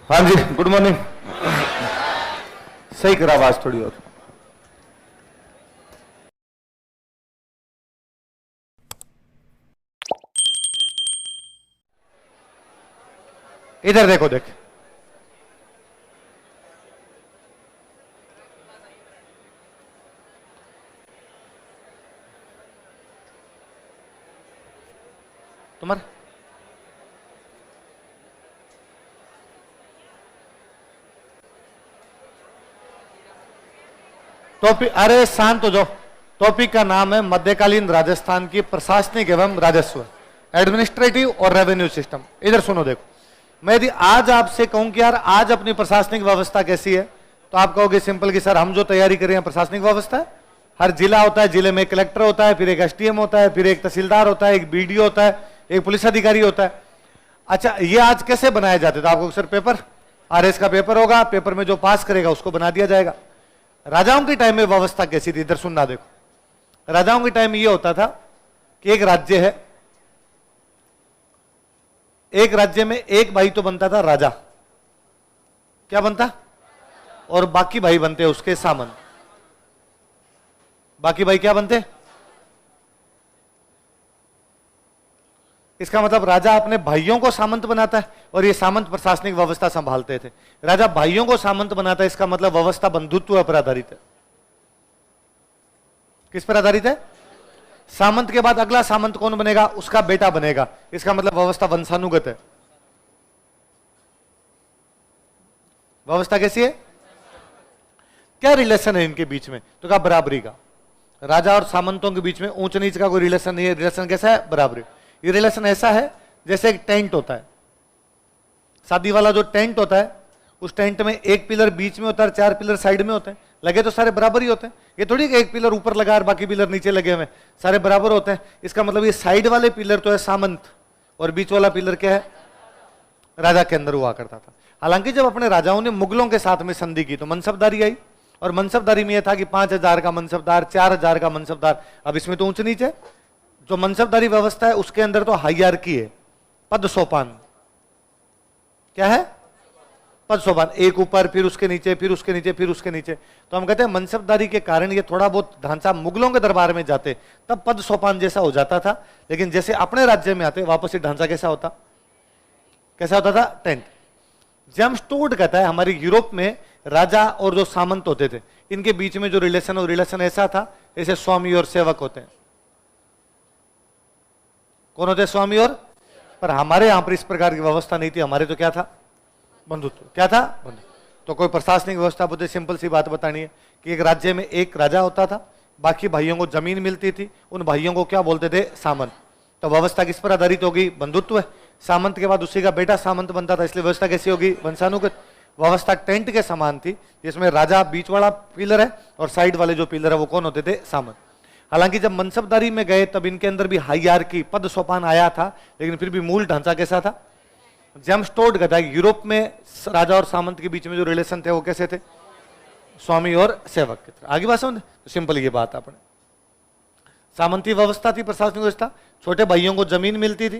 हाँ जी, good morning. सही करा आवाज थोड़ी और। इधर देखो, देख तुम्हारा टॉपिक, अरे शांत हो जाओ। टॉपिक का नाम है मध्यकालीन राजस्थान की प्रशासनिक एवं राजस्व, एडमिनिस्ट्रेटिव और रेवेन्यू सिस्टम। इधर सुनो, देखो, मैं यदि आज आपसे कहूं कि यार आज अपनी प्रशासनिक व्यवस्था कैसी है, तो आप कहोगे सिंपल कि सर हम जो तैयारी कर रहे हैं प्रशासनिक व्यवस्था है। हर जिला होता है, जिले में एक कलेक्टर होता है, फिर एक एसडीएम होता है, फिर एक तहसीलदार होता है, एक बीडीओ होता है, एक पुलिस अधिकारी होता है। अच्छा, ये आज कैसे बनाए जाते थे? आपको सर पेपर, आरएस का पेपर होगा, पेपर में जो पास करेगा उसको बना दिया जाएगा। राजाओं के टाइम में व्यवस्था कैसी थी? इधर सुनना, देखो। राजाओं के टाइम में यह होता था कि एक राज्य है, एक राज्य में एक भाई तो बनता था राजा। क्या बनता? और बाकी भाई बनते उसके सामंत। बाकी भाई क्या बनते? इसका मतलब राजा अपने भाइयों को सामंत बनाता है और ये सामंत प्रशासनिक व्यवस्था संभालते थे। राजा भाइयों को सामंत बनाता है, इसका मतलब व्यवस्था बंधुत्व पर आधारित है। किस पर आधारित है? सामंत के बाद अगला सामंत कौन बनेगा? उसका बेटा बनेगा। इसका मतलब व्यवस्था वंशानुगत है। व्यवस्था कैसी है? क्या रिलेशन है इनके बीच में? तो कहा बराबरी का। राजा और सामंतों के बीच में ऊंच नीच का कोई रिलेशन नहीं है। रिलेशन कैसा है? बराबरी। ये रिलेशन ऐसा है जैसे एक टेंट होता है, शादी वाला जो टेंट होता है, उस टेंट में एक पिलर बीच में होता है, 4 पिलर साइड में होते हैं। लगे तो सारे बराबर ही होते हैं। ये थोड़ी कि एक पिलर ऊपर लगा और बाकी पिलर नीचे लगे हुए, सारे बराबर होते हैं। इसका मतलब ये साइड वाले पिलर तो है सामंत और बीच वाला पिलर क्या है? राजा के अंदर हुआ करता था। हालांकि जब अपने राजाओं ने मुगलों के साथ में संधि की तो मनसबदारी आई, और मनसबदारी में यह था कि 5000 का मनसबदार, 4000 का मनसबदार। अब इसमें तो ऊंच नीचे, जो मनसबदारी व्यवस्था है उसके अंदर तो हायरार्की है, पद सोपान। क्या है? पद सोपान। एक ऊपर, फिर उसके नीचे, फिर उसके नीचे, फिर उसके नीचे। तो हम कहते हैं मनसबदारी के कारण ये थोड़ा बहुत ढांचा मुगलों के दरबार में जाते तब पद सोपान जैसा हो जाता था, लेकिन जैसे अपने राज्य में आते वापस ये ढांचा कैसा होता? कैसा होता था? टेंट। जेम्स टोड कहता है हमारे यूरोप में राजा और जो सामंत होते थे इनके बीच में जो रिलेशन, वो रिलेशन ऐसा था जैसे स्वामी और सेवक होते हैं। कौन होते? स्वामी और। पर हमारे यहां पर इस प्रकार की व्यवस्था नहीं थी। हमारे तो क्या था? बंधुत्व। क्या था? बंधुत्व। तो कोई प्रशासनिक व्यवस्था बोलते, सिंपल सी बात बतानी है कि एक राज्य में एक राजा होता था, बाकी भाइयों को जमीन मिलती थी, उन भाइयों को क्या बोलते थे? सामंत। तो व्यवस्था किस पर आधारित होगी? बंधुत्व है। सामंत के बाद उसी का बेटा सामंत बनता था, इसलिए व्यवस्था कैसी होगी? वंशानुगत। व्यवस्था टेंट के समान थी, जिसमें राजा बीच वाला पिलर है और साइड वाले जो पिलर है वो कौन होते थे? सामंत। हालांकि जब मनसबदारी में गए तब इनके अंदर भी हायरार्की, पद सोपान आया था, लेकिन फिर भी मूल ढांचा कैसा था? जेम्स टोड कहता है यूरोप में राजा और सामंत के बीच में जो रिलेशन थे वो कैसे थे? स्वामी और सेवक की तरह। आगे बात समझ? तो सिंपल ये बात अपने सामंती व्यवस्था थी, प्रशासनिक व्यवस्था। छोटे भाइयों को जमीन मिलती थी,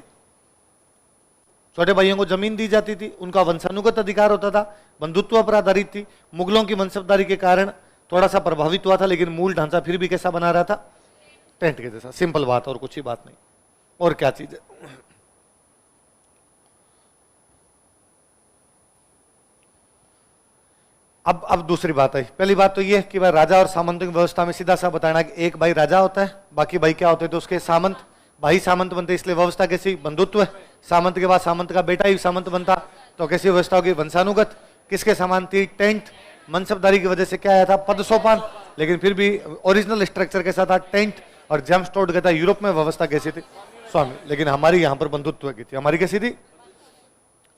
छोटे भाइयों को जमीन दी जाती थी, उनका वंशानुगत अधिकार होता था, बंधुत्व पर आधारित थी। मुगलों की मनसबदारी के कारण थोड़ा सा प्रभावित हुआ था, लेकिन मूल ढांचा फिर भी कैसा बना रहा था? टेंट के जैसा। सिंपल बात, और कुछ ही बात नहीं। और क्या चीज है? अब दूसरी बात है। पहली बात तो ये कि भाई राजा और सामंतों की व्यवस्था में सीधा सा बताना कि एक भाई राजा होता है, बाकी भाई क्या होते थे? उसके सामंत। भाई सामंत बनते, इसलिए व्यवस्था कैसी? बंधुत्व है। सामंत के बाद सामंत का बेटा ही सामंत बनता, तो कैसी व्यवस्था होगी? वंशानुगत। किसके समान थी? टेंट। मनसबदारी की वजह से क्या आया था? पद सोपान। लेकिन फिर भी ओरिजिनल स्ट्रक्चर कैसा था? टेंट। और जेम्स टोड कहता है यूरोप में व्यवस्था कैसी थी? स्वामी। लेकिन हमारी यहां पर बंधुत्व की थी। हमारी कैसी थी?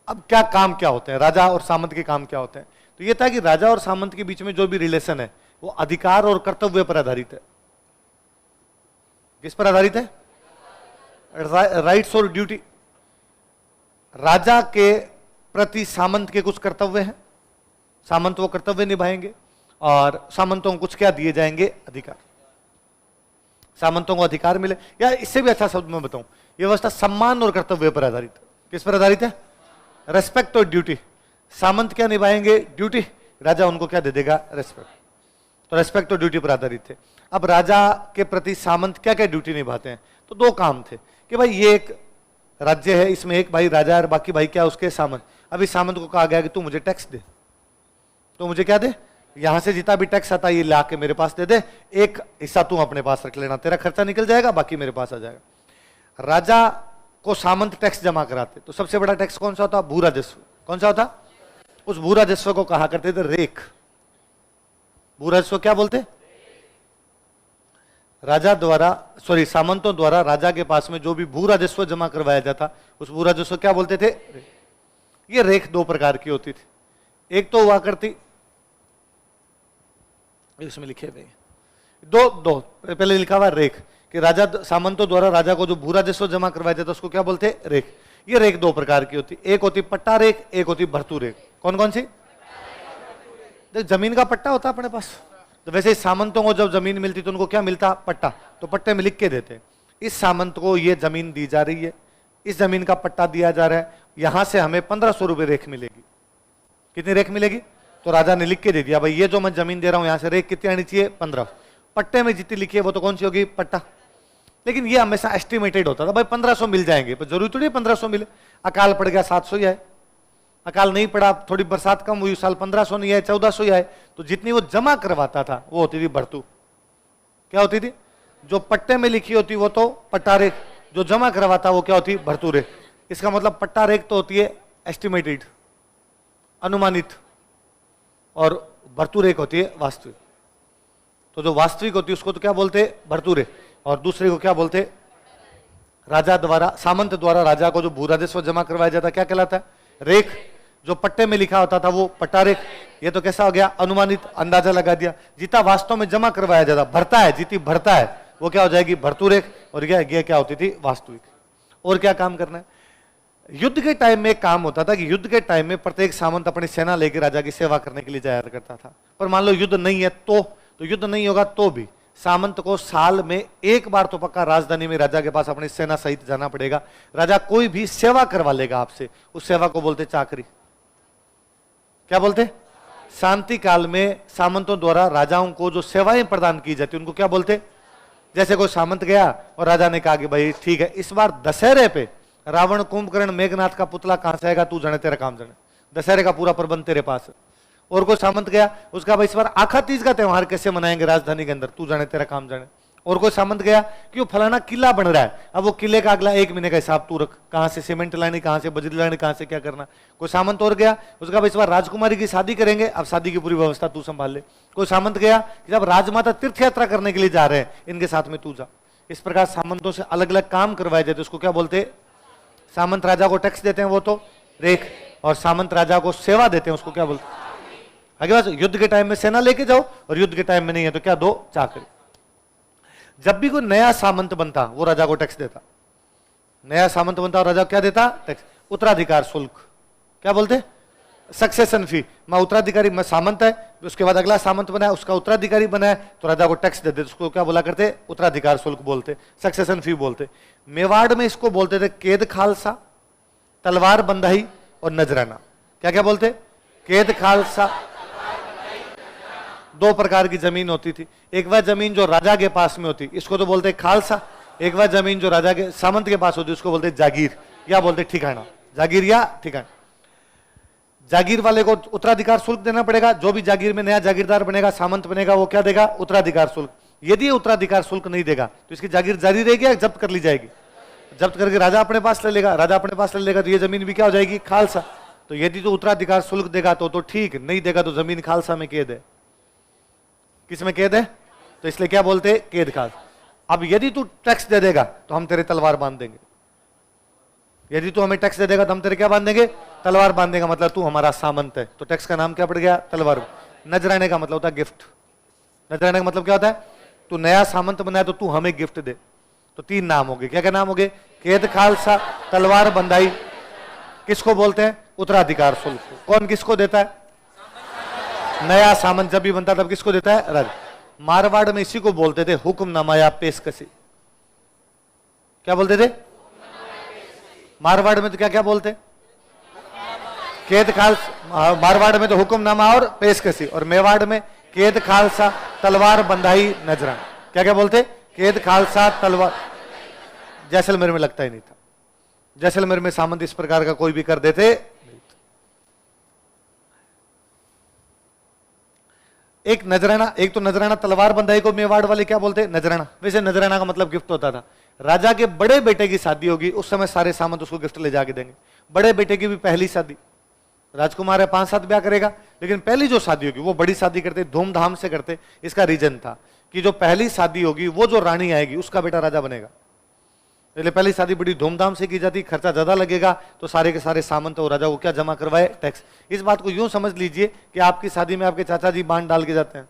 अब क्या काम क्या होते हैं? राजा और सामंत के काम क्या होते हैं? तो यह था कि राजा और सामंत के बीच में जो भी रिलेशन है वो अधिकार और कर्तव्य पर आधारित है। किस पर आधारित है? राइट्स और ड्यूटी। राजा के प्रति सामंत के कुछ कर्तव्य हैं, सामंत वो कर्तव्य निभाएंगे, और सामंतों को कुछ क्या दिए जाएंगे? अधिकार। सामंतों को अधिकार मिले, या इससे भी अच्छा शब्द में बताऊं, यह व्यवस्था सम्मान और कर्तव्य पर आधारित है। किस पर आधारित है? रेस्पेक्ट और ड्यूटी। सामंत क्या निभाएंगे? ड्यूटी। राजा उनको क्या दे देगा? रेस्पेक्ट। तो रेस्पेक्ट तो ड्यूटी पर आधारित थे। अब राजा के प्रति सामंत क्या क्या ड्यूटी निभाते हैं? तो दो काम थे कि भाई ये एक राज्य है, इसमें एक भाई राजा है और बाकी भाई क्या उसके सामंत। अभी सामंत को कहा गया कि तू मुझे टैक्स दे, तो मुझे क्या दे? यहां से जितना भी टैक्स आता है ये ला के मेरे पास दे दे, एक हिस्सा तू अपने पास रख लेना, तेरा खर्चा निकल जाएगा, बाकी मेरे पास आ जाएगा। राजा को सामंत टैक्स जमा कराते, तो सबसे बड़ा टैक्स कौन सा होता? भू राजस्व। कौन सा होता? उस भू राजस्व को कहा करते थे रेख। भू राजस्व क्या बोलते? राजा द्वारा, सॉरी, सामंतों द्वारा राजा के पास में जो भी भू राजस्व जमा करवाया जाता, उस भू राजस्व क्या बोलते थे? ये रेख दो प्रकार की होती थी। एक तो हुआ करती, इसमें लिखे हुए दो पहले लिखा हुआ रेख कि राजा सामंतों द्वारा राजा को जो भू राजस्व जमा करवाया जाता उसको क्या बोलते? रेख। ये रेख दो प्रकार की होती, एक होती पट्टा रेख, एक होती भर्तू रेख। कौन कौन सी? देख, जमीन का पट्टा होता अपने पास, तो वैसे सामंतों को जब जमीन मिलती तो उनको क्या मिलता? पट्टा। तो पट्टे में लिख के देते, इस सामंत को ये जमीन दी जा रही है, इस जमीन का पट्टा दिया जा रहा है, यहां से हमें 1500 रुपए रेख मिलेगी। कितनी रेख मिलेगी? तो राजा ने लिख के दे दिया, भाई ये जो मैं जमीन दे रहा हूं यहां से रेख कितनी आनी चाहिए? 15। पट्टे में जितनी लिखी है वो तो कौन सी होगी? पट्टा। लेकिन ये हमेशा एस्टिमेटेड होता था, भाई 1500 मिल जाएंगे, पर जरूरी थोड़ी 1500 मिले। अकाल पड़ गया 700 ही आए, अकाल नहीं पड़ा, थोड़ी बरसात कम हुई, साल 1500 नहीं आए, 1400 ही आए। तो जितनी वो जमा करवाता था वो होती थी भर्तू। क्या होती थी? जो पट्टे में लिखी होती वो तो पट्टा रेख, जो जमा करवाता वो क्या होती? भर्तू रेख। इसका मतलब पट्टा रेख तो होती है एस्टिमेटेड, अनुमानित, और भर्तू रेख होती है वास्तविक। तो जो वास्तविक होती है उसको तो क्या बोलते? भर्तू रेख। और दूसरे को क्या बोलते? राजा द्वारा, सामंत द्वारा राजा को जो भू राजस्व जमा करवाया जाता क्या कहलाता है? रेख। जो पट्टे में लिखा होता था वो पट्टा रेख। ये तो कैसा हो गया? अनुमानित, अंदाजा लगा दिया। जितना वास्तव में जमा करवाया जाता, भरता है, जितनी भरता है वो क्या हो जाएगी? भर्तू रेख। और ये क्या होती थी? वास्तविक। और क्या काम करना है? युद्ध के टाइम में एक काम होता था कि युद्ध के टाइम में प्रत्येक सामंत अपनी सेना लेकर राजा की सेवा करने के लिए जाया करता था। पर मान लो युद्ध नहीं है तो युद्ध नहीं होगा तो भी सामंत को साल में एक बार तो पक्का राजधानी में राजा के पास अपनी सेना सहित जाना पड़ेगा। राजा कोई भी सेवा करवा लेगा आपसे, उस सेवा को बोलते चाकरी। क्या बोलते? शांति काल में सामंतों द्वारा राजाओं को जो सेवाएं प्रदान की जाती उनको क्या बोलते? जैसे कोई सामंत गया और राजा ने कहा कि भाई ठीक है, इस बार दशहरे पे रावण, कुंभकर्ण, मेघनाथ का पुतला कहां से आएगा? तू जाने, तेरा काम जाने, दशहरे का पूरा प्रबंध तेरे पास है। और कोई सामंत गया, उसका भाई इस बार आखा तीज का त्योहार कैसे मनाएंगे राजधानी के अंदर? तू जाने, तेरा काम जाने। और कोई सामंत गया कि वो फलाना किला बन रहा है, अब वो किले का अगला 1 महीने का हिसाब तू रख, कहां से सीमेंट लानी, कहां से बजरी लानी, कहां से क्या करना। कोई सामंत और गया, उसका भाई इस बार राजकुमारी की शादी करेंगे, अब शादी की पूरी व्यवस्था तू संभाल ले। कोई सामंत गया कि जब राजमाता तीर्थ यात्रा करने के लिए जा रहे हैं, इनके साथ में तू जा। इस प्रकार सामंतों से अलग अलग काम करवाए जाते, उसको क्या बोलते? सामंत राजा को टैक्स देते हैं वो तो रेख, और सामंत राजा को सेवा देते हैं उसको क्या बोलते? आगे बात, युद्ध के टाइम में सेना लेके जाओ और युद्ध के टाइम में नहीं है तो क्या दो? चाकरी। जब भी कोई नया सामंत बनता वो राजा को टैक्स देता। नया सामंत बनता और राजा क्या देता? टैक्स। उत्तराधिकार शुल्क क्या बोलते? सक्सेशन फी। मैं उत्तराधिकारी, मैं सामंत है, उसके बाद अगला सामंत बनाया, उसका उत्तराधिकारी बनाया तो राजा को टैक्स देते, उसको क्या बोला करते? उत्तराधिकार शुल्क बोलते, सक्सेशन फी बोलते। मेवाड़ में इसको बोलते थे कैद खालसा, तलवार बंधाई और नजराना। क्या क्या बोलते? कैद खालसा। दो प्रकार की जमीन होती थी, एक वह जमीन जो राजा के पास में होती इसको तो बोलते खालसा, एक वह जमीन जो राजा के सामंत के पास होती उसको बोलते जागीर या बोलते ठिकाना। जागीर या ठिकाना। जागीर वाले को उत्तराधिकार शुल्क देना पड़ेगा, जो भी जागीर में नया जागीरदार बनेगा, सामंत बनेगा, वो क्या देगा? उत्तराधिकार शुल्क। यदि उत्तराधिकार शुल्क नहीं देगा तो इसकी जागीर जारी रहेगी या जब्त कर ली जाएगी? जब्त करके राजा अपने पास ले लेगा, राजा अपने पास ले लेगा तो ये जमीन भी क्या हो जाएगी? खालसा। तो यदि तो उत्तराधिकार शुल्क देगा तो ठीक, नहीं देगा तो जमीन खालसा में कैद है। किस में कैद है? तो इसलिए क्या बोलते? कैद खालसा। अब यदि तू टैक्स दे देगा तो हम तेरे तलवार बांध देंगे। यदि तू हमें टैक्स दे देगा तो हम तेरे क्या बांध देंगे? तलवार बांध देगा। मतलब तू हमारा सामंत है, तो टैक्स का नाम क्या पड़ गया? तलवार। नजराने का मतलब होता है गिफ्ट। नजराने का मतलब क्या होता है? तू नया सामंत बनाया तो तू हमें गिफ्ट दे। तो 3 नाम हो गए। क्या क्या नाम हो गए? कैद खालसा, तलवार बंधाई। किसको बोलते हैं? उत्तराधिकार शुल्क। कौन किसको देता है? नया सामंत जब भी बनता तब किसको देता है? राजा। मारवाड़ में इसी को बोलते थे हुक्मनामा या पेशकशी। क्या बोलते थे? मारवाड़ में तो क्या क्या बोलते? कैद खालसा, मारवाड़ में तो हुक्मनामा और पेशकशी, और मेवाड़ में कैद खालसा तलवार बंधाई नजराना। क्या क्या बोलते? कैद खालसा तलवार। जैसलमेर में लगता ही नहीं था। जैसलमेर में सामंत इस प्रकार का कोई भी कर देते। एक नजराना, एक तो नजराना तलवार बंधाई को मेवाड़ वाले क्या बोलते? नजराना। वैसे नजराना का मतलब गिफ्ट होता था। राजा के बड़े बेटे की शादी होगी, उस समय सारे सामंत उसको गिफ्ट ले जाके देंगे। बड़े बेटे की भी पहली शादी, राजकुमार है 5-7 ब्याह करेगा, लेकिन पहली जो शादी होगी वो बड़ी शादी करते, धूमधाम से करते। इसका रीजन था कि जो पहली शादी होगी वो जो रानी आएगी उसका बेटा राजा बनेगा। इसलिए पहली शादी बड़ी धूमधाम से की जाती, खर्चा ज्यादा लगेगा, तो सारे के सारे सामंत और राजा को क्या जमा करवाए? टैक्स। इस बात को यूं समझ लीजिए कि आपकी शादी में आपके चाचा जी बांध डाल के जाते हैं।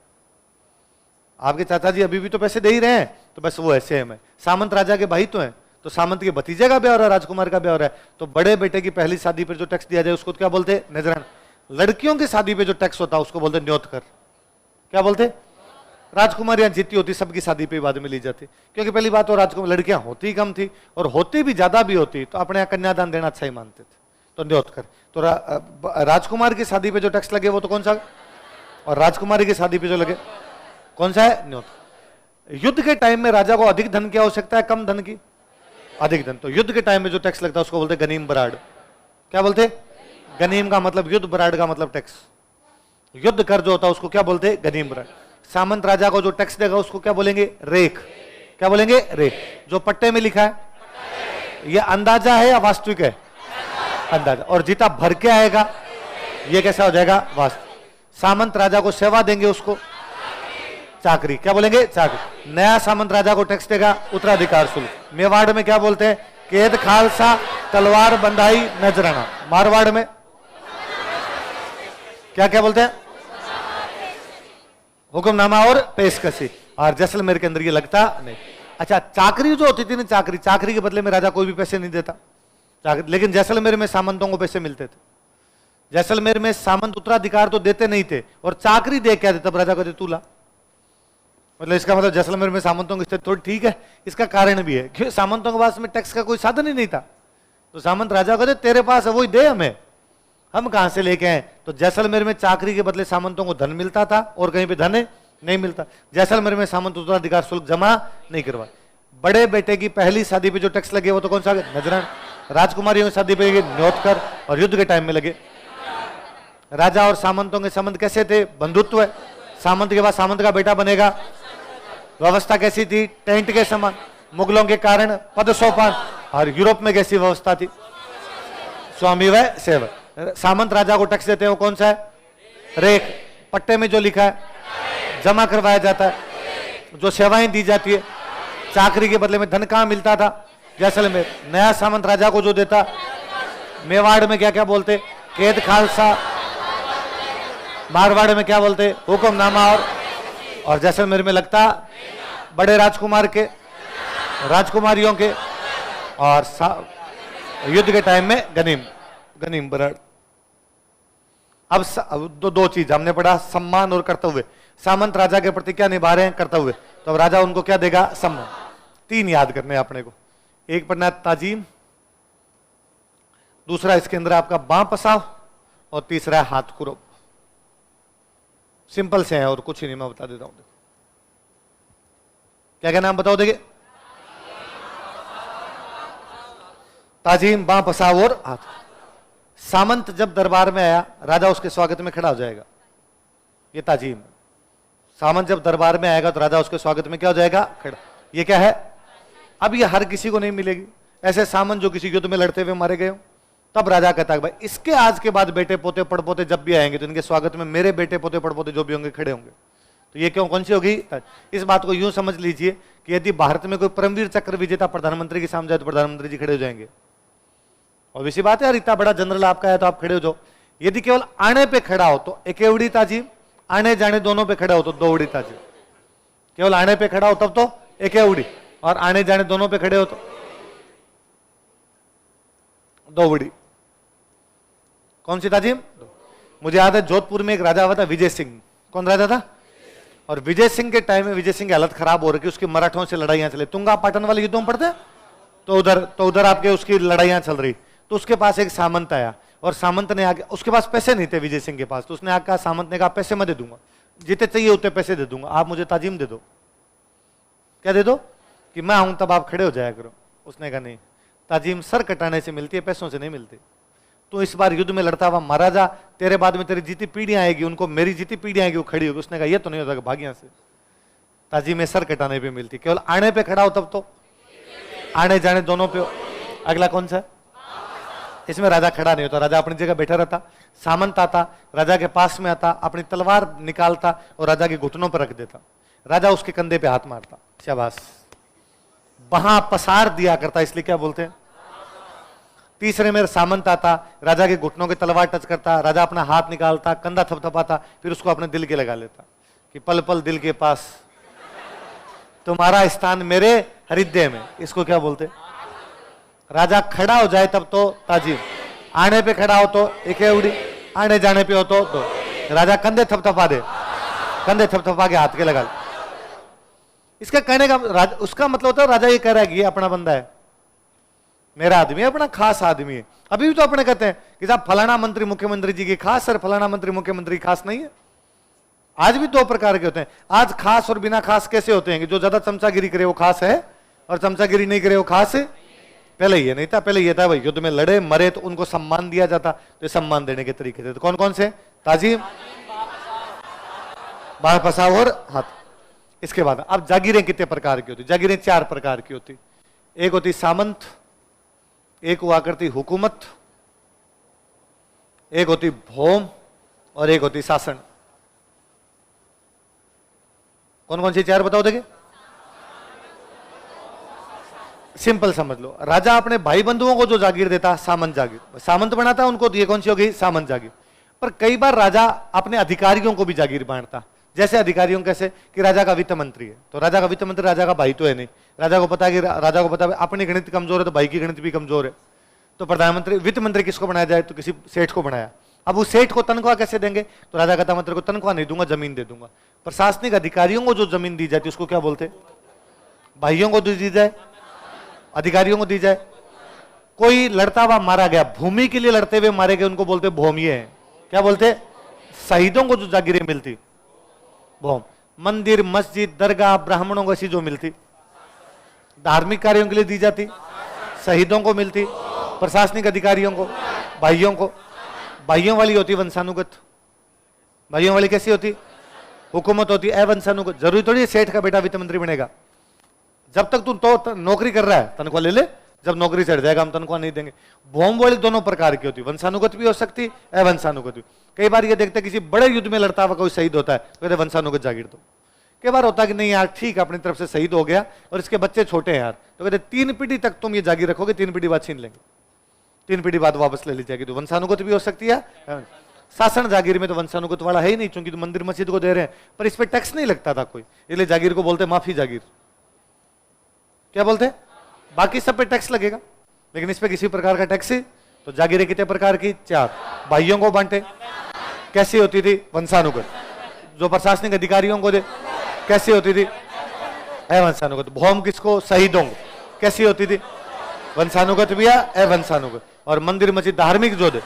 आपके चाचा जी अभी भी तो पैसे दे ही रहे हैं, तो बस वो ऐसे है। सामंत राजा के भाई तो हैं, तो सामंत के भतीजे का ब्याह हो रहा है, राजकुमार का ब्याह हो रहा है, तो बड़े बेटे की पहली शादी पर जो टैक्स दिया जाए उसको क्या बोलते हैं? नजराना। लड़कियों की शादी पे जो टैक्स होता है उसको बोलते न्योतकर। क्या बोलते? राजकुमारियां जितनी होती सबकी शादी पे बाद में ली जाती, क्योंकि पहली बात तो राजकुमार लड़कियां होती कम थी, और होती भी ज्यादा भी होती तो अपने यहाँ कन्यादान देना अच्छा ही मानते थे, तो न्योतकर। तो राजकुमार की शादी पे जो टैक्स लगे वो तो कौन सा? और राजकुमारी की शादी पे जो लगे कौन सा है? न्योतकर। युद्ध के टाइम में राजा को अधिक धन की आवश्यकता है, कम धन की? अधिक धन। तो युद्ध के टाइम में जो टैक्स लगता है उसको बोलते गनीम बराड़। क्या बोलते? गनीम का मतलब युद्ध, बराड़ का मतलब टैक्स। युद्ध कर जो होता है उसको क्या बोलते? गनीम बराड़। सामंत राजा को जो टैक्स देगा उसको क्या बोलेंगे? रेख। क्या बोलेंगे? रेख। जो पट्टे में लिखा है ये अंदाजा है या वास्तविक है? अंदाजा। और जितना भर के आएगा ये कैसा हो जाएगा? वास्तविक। सामंत राजा को सेवा देंगे उसको चाकरी। क्या बोलेंगे? चाकरी। नया सामंत राजा को टैक्स देगा उत्तराधिकार शुल्क। मेवाड़ में क्या बोलते हैं? कैद खालसा तलवार बंधाई नजराना। मारवाड़ में क्या क्या बोलते हैं? हुक्मनामा और पेशकशी। और जैसलमेर के अंदर ये लगता नहीं। अच्छा, चाकरी जो होती थी ना, चाकरी, चाकरी के बदले में राजा कोई भी पैसे नहीं देता, लेकिन जैसलमेर में सामंतों को पैसे मिलते थे। जैसलमेर में सामंत उत्तराधिकार तो देते नहीं थे, और चाकरी दे क्या देते? तब राजा कहते तू ला। मतलब इसका मतलब जैसलमेर में सामंतों की स्थिति थोड़ी ठीक है। इसका कारण भी है कि सामंतों के पास में टैक्स का कोई साधन ही नहीं था, तो सामंत राजा कहते तेरे पास है वही दे हमें, हम कहां से लेके आए? तो जैसलमेर में चाकरी के बदले सामंतों को धन मिलता था, और कहीं पे धन नहीं मिलता। जैसलमेर में सामंत उत्तराधिकार शुल्क जमा नहीं करवा। बड़े बेटे की पहली शादी पे जो टैक्स लगे वो तो कौन सा? नजराना। राजकुमारियों की शादी पे न्योतकर, और युद्ध के टाइम में लगे। राजा और सामंतों के संबंध कैसे थे? बंधुत्व है। सामंत के बाद सामंत का बेटा बनेगा। व्यवस्था कैसी थी? टेंट के समान। मुगलों के कारण पद सोपान। और यूरोप में कैसी व्यवस्था थी? स्वामी व सेवक। सामंत राजा को टैक्स देते हैं वो कौन सा है? रेख। पट्टे में जो लिखा है जमा करवाया जाता है। जो सेवाएं दी जाती है, चाकरी के बदले में धन कहां मिलता था? जैसलमेर। नया सामंत राजा को जो देता, मेवाड़ में क्या क्या बोलते? कैद खालसा। मारवाड़ में क्या बोलते? हुक्मनामा। और जैसलमेर में लगता बड़े राजकुमार के, राजकुमारियों के, और युद्ध के टाइम में गनीम बराड़। अब दो चीज हमने पढ़ा, सम्मान और कर्तव्य। सामंत राजा के प्रति क्या निभा रहे हैं? कर्तव्य। तो अब राजा उनको क्या देगा? सम्मान। 3 याद करने अपने को। एक पढ़ना है ताजीम, दूसरा इसके अंदर आपका बां पसाव, और तीसरा है हाथ कुरब। सिंपल से है और कुछ ही नहीं, मैं बता देता हूं। क्या क्या नाम बताओ देंगे? ताजीम, बां पसाव और हाथ। सामंत जब दरबार में आया, राजा उसके स्वागत में खड़ा हो जाएगा, ये ताजीम। सामंत जब दरबार में आएगा तो राजा उसके स्वागत में क्या हो जाएगा? खड़ा। ये क्या है? अब ये हर किसी को नहीं मिलेगी। ऐसे सामंत जो किसी युद्ध में लड़ते हुए मारे गए हो, तब राजा कहता है भाई इसके आज के बाद बेटे पोते पड़पोते जब भी आएंगे तो इनके स्वागत में मेरे बेटे पोते पड़पोते जो भी होंगे खड़े होंगे। तो ये क्यों, कौन सी होगी? इस बात को यूं समझ लीजिए कि यदि भारत में कोई परमवीर चक्र विजेता प्रधानमंत्री के सामने जाए तो प्रधानमंत्री जी खड़े हो जाएंगे। और इसी बात है यार, इतना बड़ा जनरल आपका है तो आप खड़े हो जाओ। यदि केवल आने पे खड़ा हो तो एकेवड़ी ताजीम, आने जाने दोनों पे खड़ा हो तो दोवड़ी ताजीम। केवल आने पे खड़ा हो तब तो एकेवड़ी, और आने जाने दोनों पे खड़े हो तो दोवड़ी। कौन सी ताजीम? मुझे याद है जोधपुर में एक राजा हुआ था विजय सिंह। कौन राजा था? और विजय सिंह के टाइम में विजय सिंह की हालत खराब हो रही, उसकी मराठों से लड़ाइयां चले। तुंगा पाटन वाले युद्धों में पढ़ते, तो उधर आपके उसकी लड़ाइयां चल रही। तो उसके पास एक सामंत आया, और सामंत ने आके, उसके पास पैसे नहीं थे विजय सिंह के पास, तो उसने आके कहा, सामंत ने कहा पैसे मैं दे दूंगा, जितने चाहिए उतने पैसे दे दूंगा, आप मुझे ताजीम दे दो। क्या दे दो? कि मैं आऊं तब आप खड़े हो जाया करो। उसने कहा नहीं, ताजीम सर कटाने से मिलती है, पैसों से नहीं मिलती। तू इस बार युद्ध में लड़ता हुआ मारा जा, तेरे बाद में तेरी जीती पीढ़ियां आएगी, उनको मेरी जीती पीढ़ियां आएगी, वो खड़ी होगी। उसने कहा ये तो नहीं होता भाग यहां से, ताजीम में सर कटाने पे मिलती, केवल आने पे खड़ा हो तब तो, आने जाने दोनों पे हो। अगला कौन सा? इसमें राजा खड़ा नहीं होता, राजा अपनी जगह बैठा रहता, सामंत आता, राजा के पास में आता, अपनी तलवार निकालता और राजा के घुटनों पर रख देता, राजा उसके कंधे पे हाथ मारता, शाबाश, वहां पसार दिया करता, इसलिए क्या बोलते हैं? तीसरे में सामंत आता, राजा के घुटनों के तलवार टच करता, राजा अपना हाथ निकालता, कंधा थपथपाता, फिर उसको अपने दिल के लगा लेता कि पल पल दिल के पास तुम्हारा स्थान मेरे हृदय में। इसको क्या बोलते? राजा खड़ा हो जाए तब तो ताजीम, आने पे खड़ा हो तो एक उड़ी, आने जाने पे हो तो दो। राजा कंधे थपथपा दे, कंधे थपथपा के हाथ के लगा ले। इसका कहने का उसका मतलब होता है राजा ये कह रहा है कि ये अपना बंदा है, मेरा आदमी है, अपना खास आदमी है। अभी भी तो अपने कहते हैं कि साहब फलाना मंत्री मुख्यमंत्री जी की खास, सर फलाना मंत्री मुख्यमंत्री खास नहीं है। आज भी दो प्रकार के होते हैं। आज खास और बिना खास कैसे होते हैं कि जो ज्यादा चमचागिरी करे वो खास है और चमचागिरी नहीं करे वो खास है। पहले ये नहीं था, पहले ये था भाई युद्ध में लड़े मरे तो उनको सम्मान दिया जाता, तो सम्मान देने के तरीके थे। तो कौन कौन से? ताजीम, बाहर पसाव और हाथ। इसके बाद अब जागीरें कितने प्रकार की होती? जागीरें 4 प्रकार की होती। एक होती सामंत, एक हुआ करती हुकूमत, एक होती भौम और एक होती शासन। कौन कौन सी 4 बताओ देखिए? सिंपल समझ लो, राजा अपने भाई बंधुओं को जो जागीर देता सामंत जागीर, सामंत बनाता उनको, ये कौन सी होगी? सामंत जागीर। पर कई बार राजा अपने अधिकारियों को भी जागीर बांटता। जैसे अधिकारियों कैसे कि राजा का वित्त मंत्री है, तो राजा का वित्त मंत्री राजा का भाई तो है नहीं, राजा को पता है कि राजा को पता है अपनी गणित कमजोर है तो भाई की गणित भी कमजोर है, तो प्रधानमंत्री वित्त मंत्री किसको बनाया जाए? तो किसी सेठ को बनाया। अब उस सेठ को तनख्वाह कैसे देंगे? तो राजा कहता मंत्री को तनख्वाह नहीं दूंगा, जमीन दे दूंगा। प्रशासनिक अधिकारियों को जो जमीन दी जाती है उसको क्या बोलते? भाइयों को दी जाए, अधिकारियों को दी जाए। कोई लड़ता हुआ मारा गया, भूमि के लिए लड़ते हुए मारे गए, उनको बोलते भौमिये हैं। क्या बोलते? शहीदों को जो जागीरें मिलती भौम। मंदिर मस्जिद दरगाह ब्राह्मणों को ऐसी जो मिलती, धार्मिक कार्यों के लिए दी जाती, शहीदों को मिलती, प्रशासनिक अधिकारियों को, भाइयों को। भाइयों वाली होती वंशानुगत। भाइयों वाली कैसी होती? हुकूमत होती अवंशानुगत। जरूरी थोड़ी सेठ का बेटा वित्त मंत्री बनेगा। जब तक तू तो नौकरी कर रहा है तनख्वाह ले ले, जब नौकरी चढ़ जाएगा हम तनख्वाह नहीं देंगे। भौम वाली दोनों प्रकार की होती, वंशानुगत भी हो सकती, अवंशानुगत भी। कई बार ये देखते किसी बड़े युद्ध में लड़ता हुआ कोई शहीद होता है तो कहते वंशानुगत जागीर दो। कई बार होता है कि नहीं यार ठीक अपनी तरफ से शहीद हो गया और इसके बच्चे छोटे हैं यार, तो कहते 3 पीढ़ी तक तुम ये जागीर रखोगे, 3 पीढ़ी बाद छीन लेंगे, 3 पीढ़ी बाद वापस ले ली जाएगी। तो वंशानुगत भी हो सकती है। शासन जागीर में तो वंशानुगत वाला है ही नहीं, क्योंकि तो मंदिर मस्जिद को दे रहे हैं, पर इस पर टैक्स नहीं लगता था कोई, इसलिए जागीर को बोलते माफी जागीर। क्या बोलते? बाकी सब पे टैक्स लगेगा लेकिन इस पे किसी प्रकार का टैक्स ही। तो जागीरें कितने प्रकार की? 4। भाइयों को बांटे, कैसी होती थी? वंशानुगत। जो प्रशासनिक अधिकारियों को दे, कैसी होती थी? अवंशानुगत। भौम किसको? शहीदों को, कैसी होती थी? वंशानुगत भी या अवंशानुगत। और मंदिर मस्जिद धार्मिक जो दे,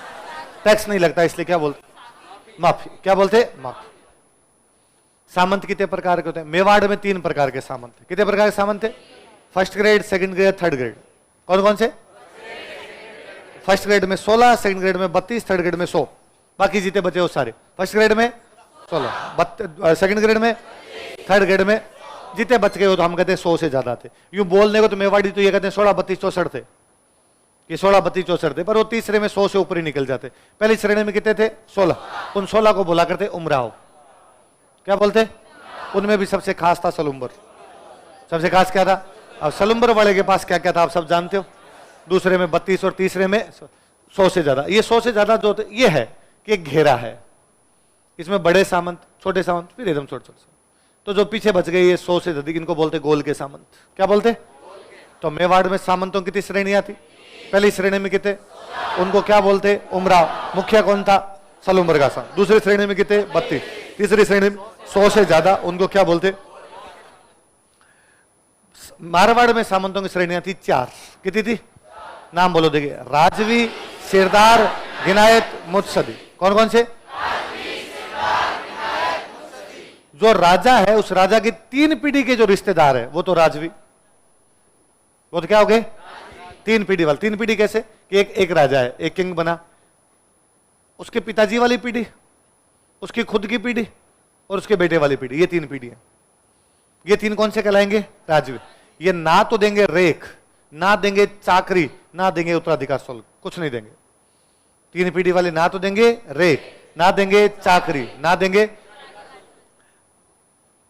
टैक्स नहीं लगता, इसलिए क्या बोलते? माफी। क्या बोलते? माफी। सामंत कितने प्रकार के होते हैं? मेवाड़ में 3 प्रकार के सामंत। कितने प्रकार के सामंत थे? First grade, second grade, third grade. कौन कौन से? फर्स्ट ग्रेड में 16, सेकंड ग्रेड में 32, थर्ड ग्रेड में 100, बाकी जीते बचे वो सारे। फर्स्ट ग्रेड में 16, सेकंड ग्रेड में, थर्ड ग्रेड में जीते बच गए हो तो हम कहते हैं 100 से ज्यादा थे। यूं बोलने को तो मेवाड़ी तो ये कहते हैं 16, 32, 64 थे, कि 16, 32, 64 थे, पर वो तीसरे में 100 से ऊपर ही निकल जाते। पहली श्रेणी में कितने थे? 16। उन 16 को बोला करते उमराव। क्या बोलते? उनमें भी सबसे खास था सलुम्बर। सबसे खास क्या था? अब सलुम्बर वाले के पास क्या क्या था आप सब जानते हो। दूसरे में 32 और तीसरे में 100 से ज्यादा। ये 100 से ज्यादा जो ये है कि एक घेरा है, इसमें बड़े सामंत, छोटे सामंत, फिर एकदम छोटे छोटे। तो जो पीछे बच गए ये 100 से अधिक, इनको बोलते गोल के सामंत। क्या बोलते? तो मेवाड़ में सामंतों की कितनी श्रेणी आती? पहली श्रेणी में कितने? उनको क्या बोलते? उमराव। मुखिया कौन था? सलुम्बर का सामंत। दूसरी श्रेणी में कितने? 32। तीसरी श्रेणी में 100 से ज्यादा, उनको क्या बोलते? मारवाड़ में सामंतों की श्रेणियां थी 4। कितनी थी? नाम बोलो, देखिए, राजवी, सिरदार, गिनायत, मुत्सदी। कौन कौन से? जो राजा है, उस राजा की 3 पीढ़ी के जो रिश्तेदार है वो तो राजवी, वो तो क्या हो गए? 3 पीढ़ी वाले। 3 पीढ़ी कैसे कि एक राजा है, एक किंग बना, उसके पिताजी वाली पीढ़ी, उसकी खुद की पीढ़ी और उसके बेटे वाली पीढ़ी, ये 3 पीढ़ी है। ये 3 कौन से कहलाएंगे? राजवी। ये ना तो देंगे रेख, ना देंगे चाकरी, ना देंगे उत्तराधिकार शुल्क, कुछ नहीं देंगे। 3 पीढ़ी वाले ना तो देंगे रेख, ना देंगे चाकरी, ना देंगे।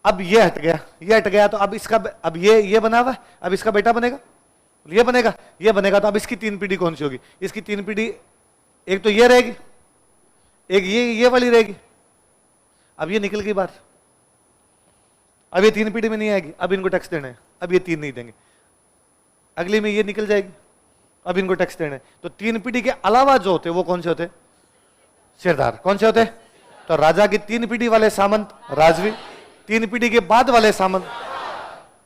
अब ये हट गया, ये हट गया, तो अब इसका, अब ये बना हुआ, अब इसका बेटा बनेगा, ये बनेगा, ये बनेगा, तो अब इसकी 3 पीढ़ी कौन सी होगी? इसकी 3 पीढ़ी, एक तो ये रहेगी, एक ये वाली रहेगी। अब ये निकल गई बात, अब ये 3 पीढ़ी में नहीं आएगी, अब इनको टैक्स देना है, अब ये 3 नहीं देंगे। अगली में ये निकल जाएगी, अब इनको टैक्स देना है। तो 3 पीढ़ी के अलावा जो होते वो कौन से होते? सिरदार। कौन से होते? तो राजा की 3 पीढ़ी वाले सामंत राजवी, 3 पीढ़ी के बाद वाले सामंत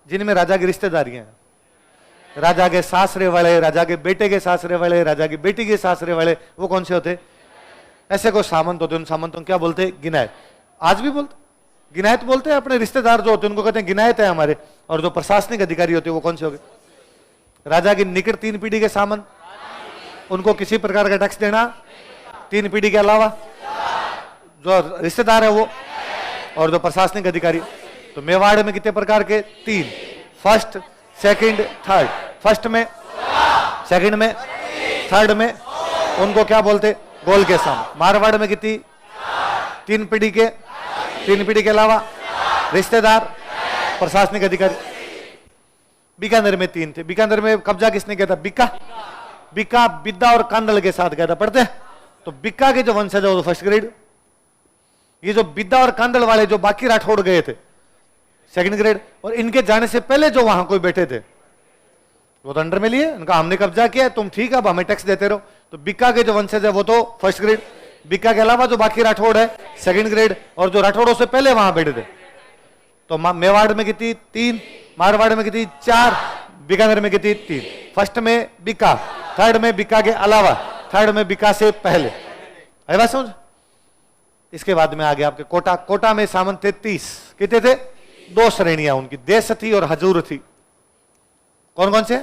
जिनमें राजा की रिश्तेदारियां हैं, राजा के सासरे वाले, राजा के बेटे के सासरे वाले, राजा की बेटी के सासरे वाले, वो कौन से होते? ऐसे कोई सामंत होते, उन सामंतों को क्या बोलते? गिनायत। आज भी बोलते, गिनायत बोलते हैं। अपने रिश्तेदार जो होते हैं उनको कहते हैं गिनायत है हमारे। और जो प्रशासनिक अधिकारी होते हैं वो कौन से हो गए? राजा की निकट 3 पीढ़ी के सामंत, उनको किसी प्रकार का टैक्स देना 3 पीढ़ी के अलावा, जो रिश्तेदार है वो, और जो प्रशासनिक अधिकारी। तो मेवाड़ में कितने प्रकार के? 3, फर्स्ट, सेकंड, थर्ड। फर्स्ट में, सेकंड में, थर्ड में, उनको क्या बोलते? गोल के सामंत। मारवाड़ में कितनी? 3 पीढ़ी के, 3 पीढ़ी के अलावा रिश्तेदार, प्रशासनिक अधिकारी। बीकानेर में 3 थे। बीकानेर में कब्जा किसने किया था? बिक्का, बिद्दा और कांदल के साथ गया था। पढ़ते? तो बिक्का के जो वंशज है वो फर्स्ट ग्रेड, ये जो बिद्दा और कांदल वाले जो बाकी राठौड़ गए थे सेकंड ग्रेड, और इनके जाने से पहले जो वहां कोई बैठे थे वो तो अंडर में लिए, उनका हमने कब्जा किया, तुम ठीक है, अब हमें टैक्स देते रहो। तो बिक्का के जो वंशज है वो तो फर्स्ट ग्रेड, बिक्का के अलावा जो बाकी राठौड़ है सेकंड ग्रेड, और जो राठौड़ों से पहले वहां बैठे थे। तो मेवाड़ में कितनी? 3, मारवाड़ में कितनी? 4, बीकानेर में कितनी? 3। फर्स्ट में बिक्का, थर्ड में बिक्का के अलावा, थर्ड में बिक्का से पहले। आई बात समझ? इसके बाद में आ गया आपके कोटा। कोटा में सामंत थे 30। कितने थे? 2 श्रेणियां उनकी, देशथी और हजूरथी। कौन कौन से?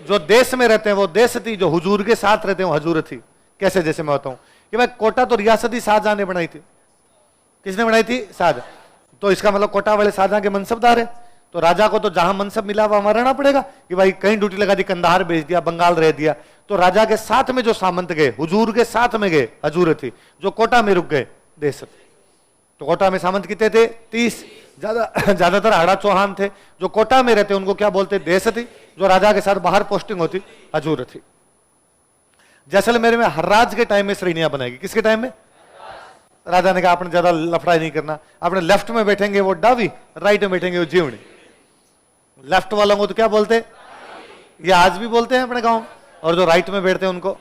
जो देश में रहते हैं वो देशथी, जो हुजूर के साथ रहते हैं वो हजूरथी। कैसे? जैसे मैं बताऊं कि भाई कोटा तो रियासती शाहजहां ने बनाई थी। किसने बनाई थी? शाहजहां। तो इसका मतलब कोटा वाले शाहजहां के मनसबदार है। तो राजा को तो जहां मनसब मिला वहां रहना पड़ेगा कि भाई कहीं ड्यूटी लगा दी, कंधार भेज दिया, बंगाल रह दिया। तो राजा के साथ में जो सामंत गए, हुजूर के साथ में गए, हजूरथी। जो कोटा में रुक गए, देशथी। तो कोटा में सामंत कितने थे? 30। ज्यादातर हाड़ा चौहान थे। जो कोटा में रहते उनको क्या बोलते? देशथी। जो राजा के साथ बाहर पोस्टिंग होती, हजूरथी। जैसलमेर में हर्राज के टाइम में श्रेणियां बनाएगी। किसके टाइम में? राजा ने कहा आपने ज्यादा लफड़ा नहीं करना, अपने लेफ्ट में बैठेंगे वो डावी, राइट में बैठेंगे वो जीवनी। लेफ्ट वालों को तो क्या बोलते? ये आज भी बोलते हैं अपने गांव। और जो राइट में बैठते हैं उनको,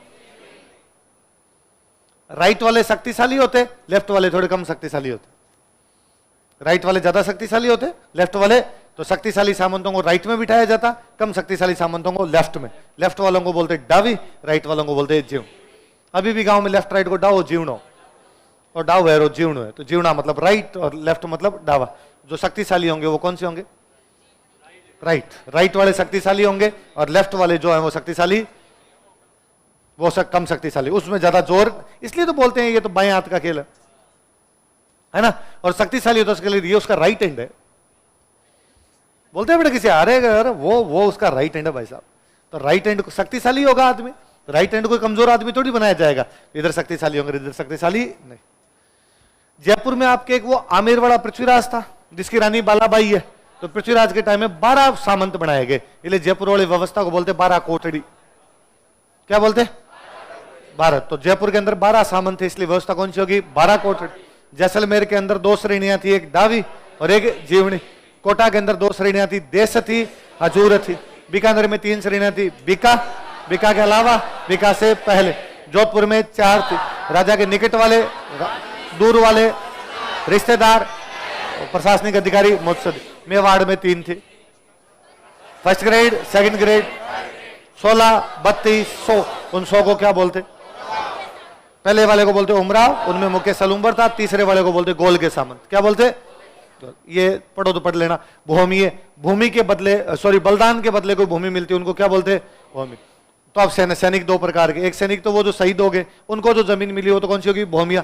राइट वाले शक्तिशाली होते, लेफ्ट वाले थोड़े कम शक्तिशाली होते। राइट वाले ज्यादा शक्तिशाली होते, लेफ्ट वाले, तो शक्तिशाली सामंतों को राइट में बिठाया जाता, कम शक्तिशाली सामंतों को लेफ्ट में। लेफ्ट वालों को बोलते डावी, राइट वालों को बोलते जीव। अभी भी गांव में लेफ्ट राइट को डाव जीवनो, और डाव है और जीवनो है। तो जीवना मतलब राइट और लेफ्ट मतलब डावा। जो शक्तिशाली होंगे वो कौन से होंगे? राइट। राइट वाले शक्तिशाली होंगे और लेफ्ट वाले जो है वो शक्तिशाली, वो कम शक्तिशाली, उसमें ज्यादा जोर। इसलिए तो बोलते हैं ये तो बाएं हाथ का खेल है ना। और शक्तिशाली होता है उसके लिए ये उसका राइट हैंड है। बोलते हैं बेटा किसी आ रहे वो उसका राइट हैंड है भाई साहब। तो राइट हैंड शक्तिशाली होगा आदमी, राइट हैंड कोई कमजोर आदमी थोड़ी बनाया जाएगा। इधर शक्तिशाली होंगे, इधर शक्तिशाली नहीं। जयपुर में आपके एक वो आमेरवाड़ा पृथ्वीराज था जिसकी रानी बालाबाई है। तो पृथ्वीराज के टाइम में 12 सामंत बनाए गए, इसलिए जयपुर वाली व्यवस्था को बोलते 12 कोठड़ी। क्या बोलते? 12। तो जयपुर के अंदर 12 सामंत थे, इसलिए व्यवस्था कौन सी होगी? 12 कोठड़ी। जैसलमेर के अंदर 2 श्रेणियां थी, एक डावी और एक जीवनी। कोटा के अंदर 2 श्रेणियां थी, देशथी, हजूरथी। बीकानेर में 3 श्रेणियां थी, बिक्का, बिक्का के अलावा, बिक्का से पहले। जोधपुर में 4 थी, राजा के निकट वाले, दूर वाले, रिश्तेदार, प्रशासनिक अधिकारी, मुत्सदी। मेवाड़ में 3 थी, फर्स्ट ग्रेड, सेकंड ग्रेड, 16, 32, 100। उन 100 को क्या बोलते? पहले वाले को बोलते उमराव, उनमें मुख्य सलूम्बर था। तीसरे वाले को बोलते गोल के सामंत। क्या बोलते? ये पढ़ो तो पढ़ लेना। भूमि, भूमि के बदले, सॉरी, बलिदान के बदले कोई भूमि मिलती है, उनको क्या बोलते? भूमि। तो अब सैनिक दो प्रकार के, एक सैनिक तो वो जो शहीद हो गए, उनको जो जमीन मिली वो तो कौन सी होगी? भूमिया।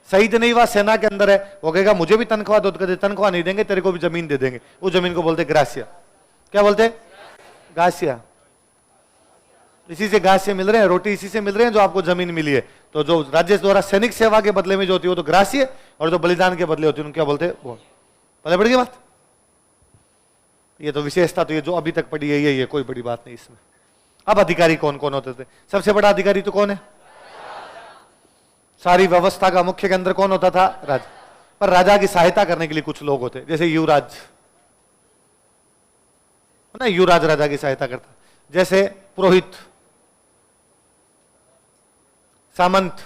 शहीद नहीं हुआ, सेना के अंदर है, वो कहेगा मुझे भी तनख्वाह दो, तो तनख्वाह नहीं देंगे, तेरे को भी जमीन दे देंगे। उस जमीन को बोलते ग्रासिया। क्या बोलते? गासिया। इसी से घास से मिल रहे हैं, रोटी इसी से मिल रहे हैं जो आपको जमीन मिली है। तो जो राज्य द्वारा सैनिक सेवा के बदले में जो होती है वो तो ग्रास्य, और जो बलिदान के बदले होती है उनको क्या बोलते हैं? वो। पहले पड़ गई बात? ये तो विशेषता तो ये जो अभी तक पड़ी है यही है, कोई बड़ी बात नहीं इसमें। अब अधिकारी कौन कौन होते थे? सबसे बड़ा अधिकारी तो कौन है? सारी व्यवस्था का मुख्य केंद्र कौन होता था? राजा। पर राजा की सहायता करने के लिए कुछ लोग होते, जैसे युवराज ना, युवराज राजा की सहायता करता। जैसे पुरोहित, सामंत,